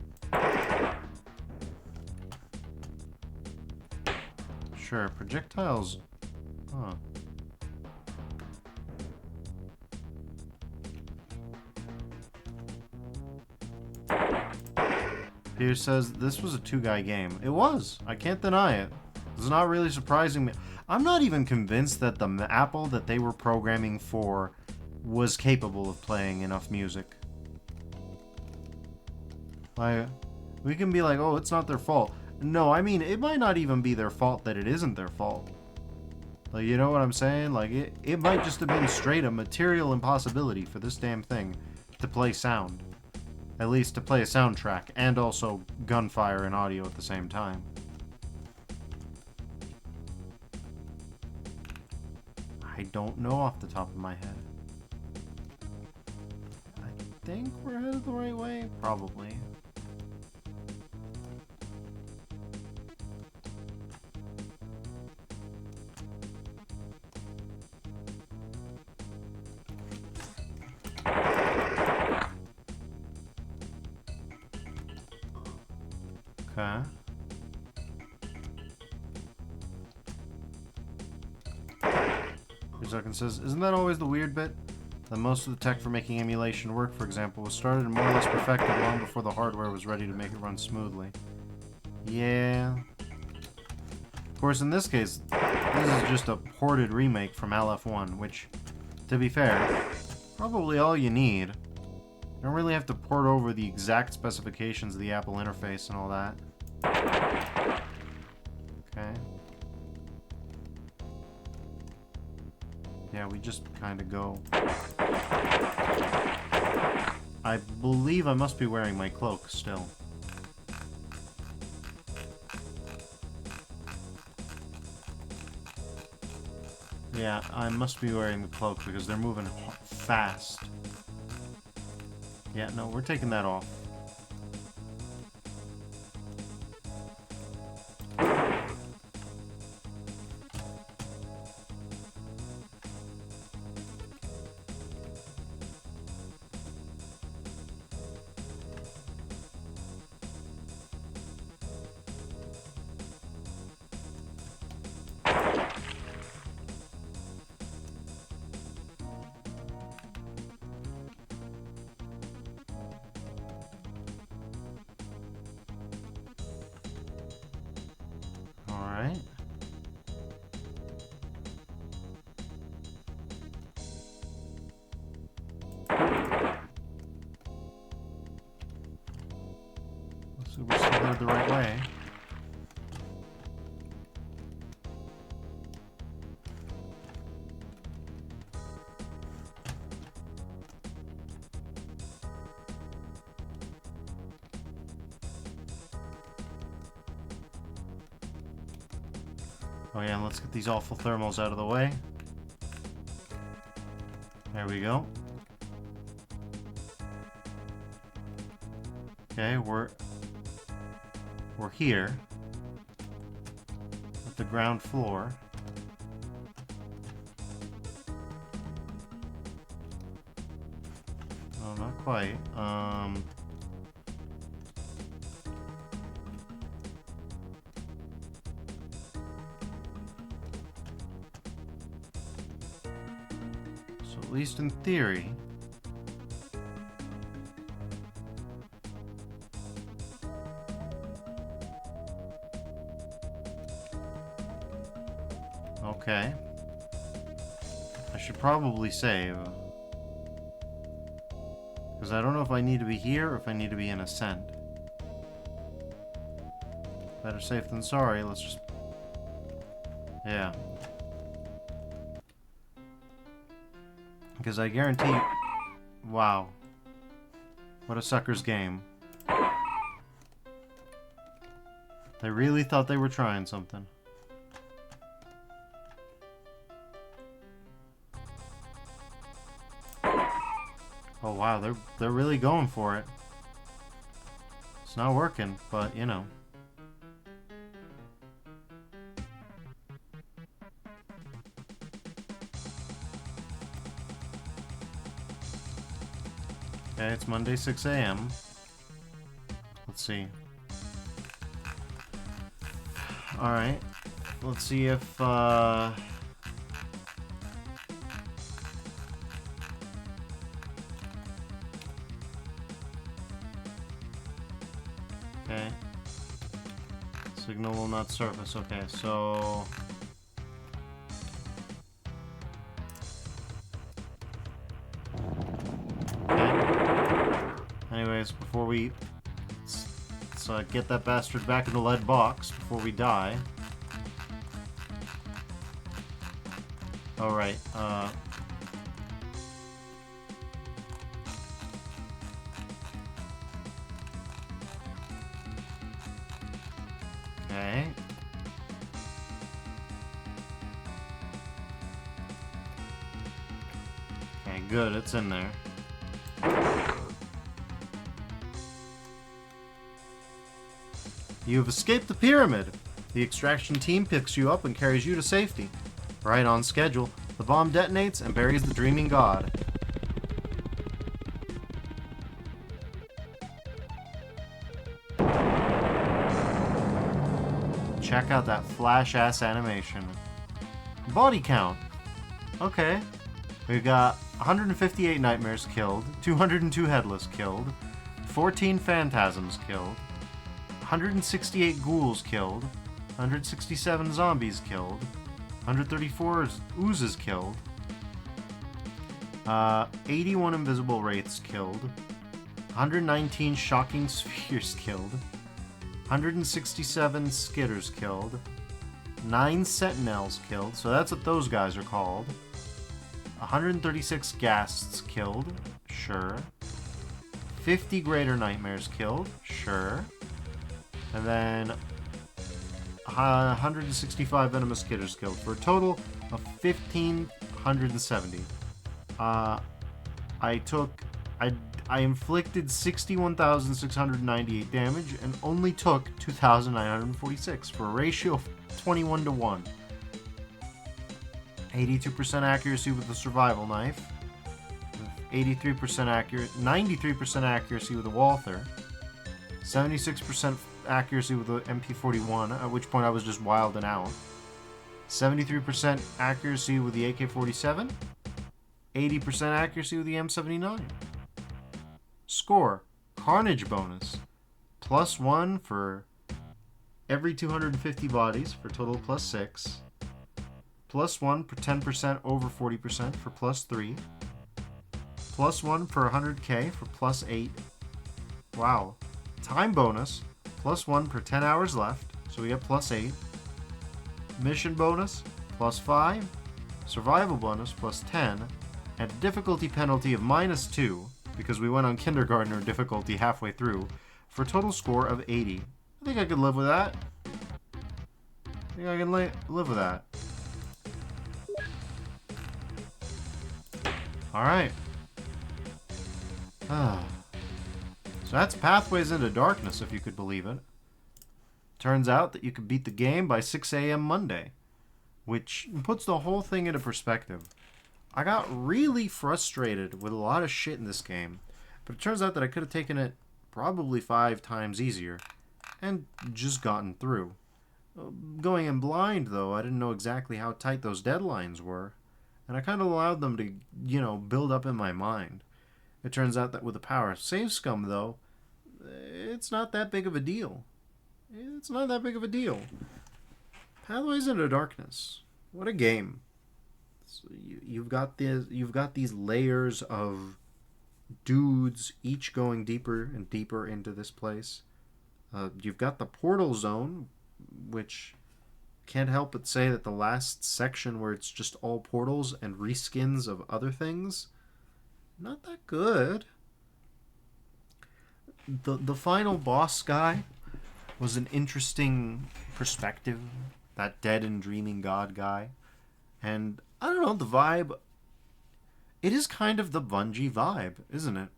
S1: Sure, projectiles... Huh. Peter says this was a two-guy game. It was. I can't deny it. It's not really surprising me. I'm not even convinced that the Apple that they were programming for was capable of playing enough music. Like, we can be like, oh, it's not their fault. No, I mean, it might not even be their fault that it isn't their fault. Like, you know what I'm saying? Like, it might just have been straight a material impossibility for this damn thing to play sound. At least to play a soundtrack, and also gunfire and audio at the same time. I don't know off the top of my head. I think we're headed the right way? Probably. Okay. Zuckin says, isn't that always the weird bit? That most of the tech for making emulation work, for example, was started and more or less perfected long before the hardware was ready to make it run smoothly. Yeah. Of course, in this case, this is just a ported remake from LF1, which, to be fair, probably all you need. You don't really have to port over the exact specifications of the Apple interface and all that. Okay. Yeah, we just kind of go. I believe I must be wearing my cloak still. Yeah, I must be wearing the cloak because they're moving fast. Yeah, no, we're taking that off. Alright. Let's see if we're still headed the right way. Oh yeah, let's get these awful thermals out of the way. There we go. Okay, we're here at the ground floor. Oh, not quite. So at least in theory. Okay. I should probably save. Because I don't know if I need to be here or if I need to be in Ascent. Better safe than sorry, let's just... Yeah. Because I guarantee... Wow. What a sucker's game. They really thought they were trying something. Oh wow, they're really going for it. It's not working, but you know. Okay, it's Monday, 6 a.m. Let's see. Alright. Let's see if, okay. Signal will not surface. Okay, so... Okay. Anyways, before we Let's get that bastard back in the lead box before we die. Alright, okay. Okay, good, it's in there. You have escaped the pyramid. The extraction team picks you up and carries you to safety. Right on schedule, the bomb detonates and buries the dreaming god. Check out that flash-ass animation. Body count. Okay. We've got 158 nightmares killed, 202 headless killed, 14 phantasms killed, 168 ghouls killed, 167 zombies killed, 134 oozes killed, 81 invisible wraiths killed, 119 shocking spheres killed, 167 skitters killed, 9 sentinels killed, so that's what those guys are called, 136 ghasts killed, sure, 50 greater nightmares killed, sure, and then 165 venomous skitters killed, for a total of 1,570. I inflicted 61,698 damage and only took 2,946 for a ratio of 21 to 1. 82% accuracy with the survival knife, 83% accurate, 93% accuracy with the Walther, 76% accuracy with the MP41, at which point I was just wilding out, 73% accuracy with the AK-47, 80% accuracy with the M79. Score, Carnage bonus, +1 for every 250 bodies for total +6, +1 for 10% over 40% for +3, +1 for 100k for +8. Wow. Time bonus, +1 per 10 hours left, so we get +8. Mission bonus, +5. Survival bonus, +10. And difficulty penalty of -2, because we went on kindergartner difficulty halfway through, for a total score of 80. I think I could live with that. I think I can live with that. Alright. So that's Pathways into Darkness, if you could believe it. Turns out that you could beat the game by 6 a.m. Monday, which puts the whole thing into perspective. I got really frustrated with a lot of shit in this game, but it turns out that I could have taken it probably 5 times easier and just gotten through. Going in blind, though, I didn't know exactly how tight those deadlines were, and I kind of allowed them to, build up in my mind. It turns out that with the power of Save Scum, though, it's not that big of a deal. It's not that big of a deal. Pathways into Darkness. What a game. So you've got these layers of dudes, each going deeper and deeper into this place. You've got the portal zone, which can't help but say that the last section where it's just all portals and reskins of other things, not that good. The final boss guy was an interesting perspective, that dead and dreaming god guy. And I don't know, the vibe, it is kind of the Bungie vibe, isn't it?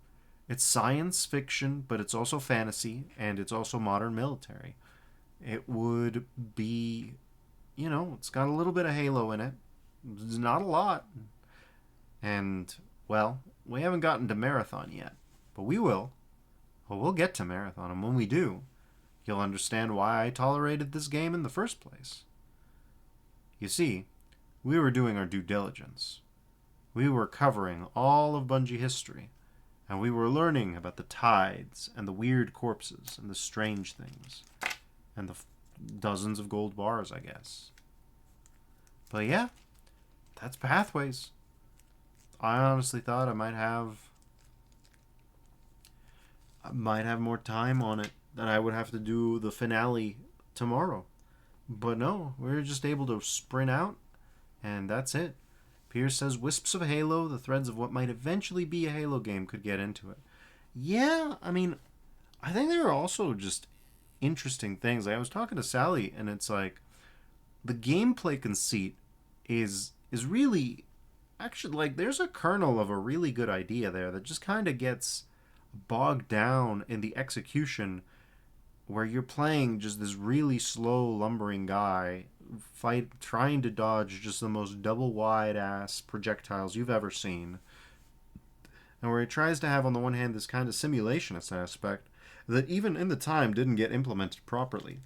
S1: It's science fiction, but it's also fantasy, and it's also modern military. It would be, it's got a little bit of Halo in it. It's not a lot. And, well, we haven't gotten to Marathon yet, but we will. Well, we'll get to Marathon, and when we do, you'll understand why I tolerated this game in the first place. You see, we were doing our due diligence. We were covering all of Bungie history, and we were learning about the tides, and the weird corpses, and the strange things, and the dozens of gold bars, I guess. But yeah, that's Pathways. I honestly thought I might have more time on it that I would have to do the finale tomorrow. But no, we were just able to sprint out, and that's it. Pierce says wisps of Halo, the threads of what might eventually be a Halo game could get into it. Yeah, I mean, I think there are also just interesting things. Like I was talking to Sally, and it's like the gameplay conceit is really actually like there's a kernel of a really good idea there that just kind of gets bogged down in the execution where you're playing just this really slow lumbering guy trying to dodge just the most double wide ass projectiles you've ever seen, and where he tries to have on the one hand this kind of simulationist aspect that even in the time didn't get implemented properly.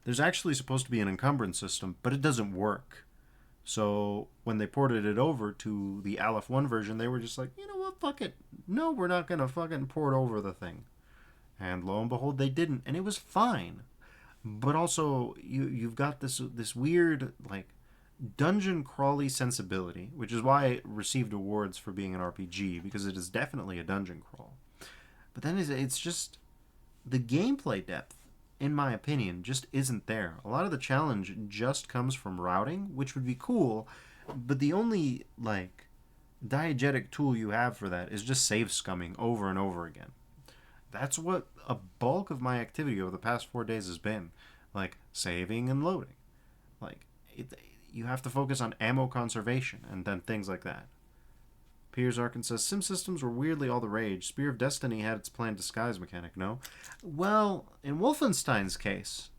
S1: There's actually supposed to be an encumbrance system, but it doesn't work. So when they ported it over to the Aleph 1 version, they were just like, you know what, fuck it. No, we're not going to fucking port over the thing. And lo and behold, they didn't, and it was fine. But also, you've got this weird, like, dungeon crawly sensibility, which is why it received awards for being an RPG, because it is definitely a dungeon crawl. But then it's just the gameplay depth, in my opinion, just isn't there. A lot of the challenge just comes from routing, which would be cool, but the only, like, diegetic tool you have for that is just save scumming over and over again. That's what a bulk of my activity over the past 4 days has been. Like, saving and loading. Like, you have to focus on ammo conservation and then things like that. Piers Arkin says, Sim systems were weirdly all the rage. Spear of Destiny had its planned disguise mechanic, no? Well, in Wolfenstein's case,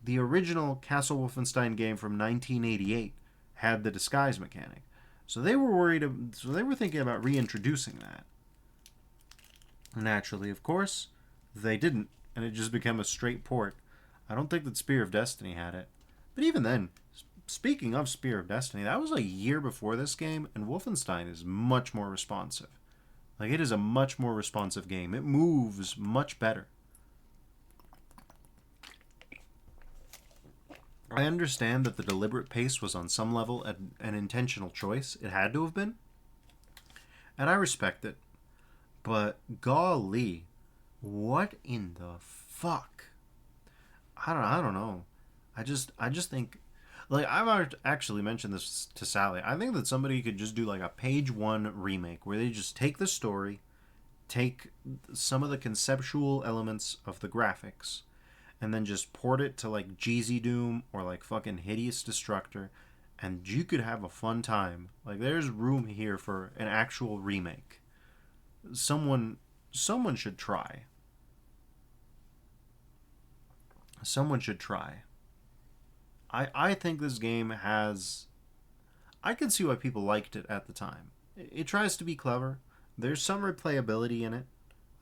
S1: the original Castle Wolfenstein game from 1988 had the disguise mechanic. So they were thinking about reintroducing that. Naturally, of course, they didn't, and it just became a straight port. I don't think that Spear of Destiny had it. But even then, speaking of Spear of Destiny, that was a year before this game, and Wolfenstein is much more responsive. Like, it is a much more responsive game. It moves much better. I understand that the deliberate pace was on some level an intentional choice. It had to have been. And I respect it. But golly, what in the fuck? I don't know. I just think, like, I've actually mentioned this to Sally. I think that somebody could just do like a page 1 remake where they just take the story, take some of the conceptual elements of the graphics, and then just port it to like Jeezy Doom or like fucking Hideous Destructor, and you could have a fun time. Like, there's room here for an actual remake. Someone should try. Someone should try. I think this game has... I can see why people liked it at the time. It tries to be clever. There's some replayability in it.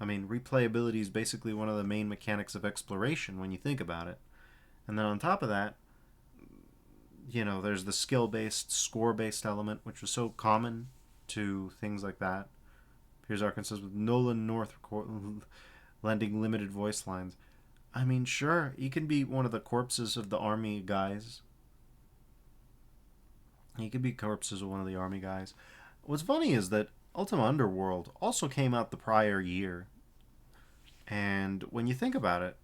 S1: I mean, replayability is basically one of the main mechanics of exploration when you think about it. And then on top of that, you know, there's the skill-based, score-based element, which was so common to things like that. Here's Arkansas with Nolan North lending limited voice lines. I mean, sure, he can be one of the corpses of the army guys. He could be corpses of one of the army guys. What's funny is that Ultima Underworld also came out the prior year. And when you think about it,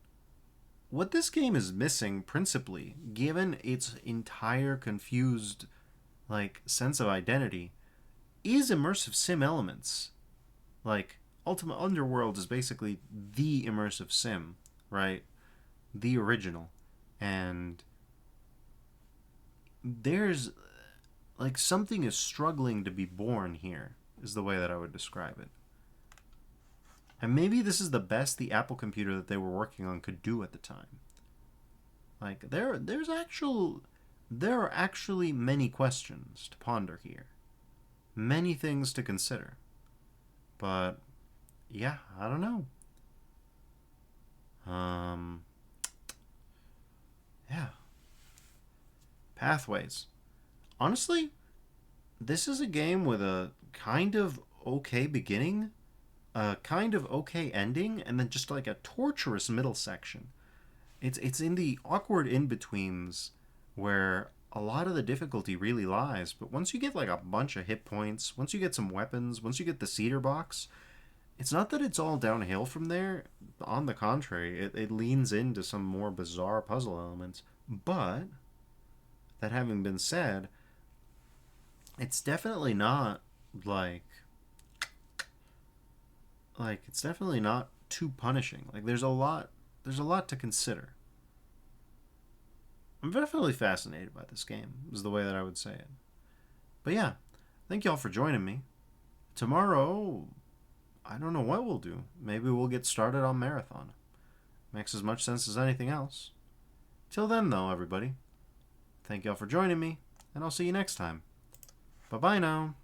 S1: what this game is missing principally, given its entire confused, like, sense of identity, is immersive sim elements. Like, Ultima Underworld is basically the immersive sim, right? The original. And there's, like, something is struggling to be born here, is the way that I would describe it. And maybe this is the best the Apple computer that they were working on could do at the time. Like, there are actually many questions to ponder here. Many things to consider. But, yeah, I don't know. Yeah. Pathways. Honestly, this is a game with a kind of okay beginning, a kind of okay ending, and then just like a torturous middle section. It's in the awkward in-betweens where a lot of the difficulty really lies, but once you get like a bunch of hit points, once you get some weapons, once you get the cedar box, it's not that it's all downhill from there. On the contrary, it leans into some more bizarre puzzle elements. But, that having been said, it's definitely not like it's definitely not too punishing. Like there's a lot to consider. I'm definitely fascinated by this game, is the way that I would say it. But yeah, thank y'all for joining me. Tomorrow, I don't know what we'll do. Maybe we'll get started on Marathon. Makes as much sense as anything else. Till then, though, everybody, thank y'all for joining me, and I'll see you next time. Bye-bye now.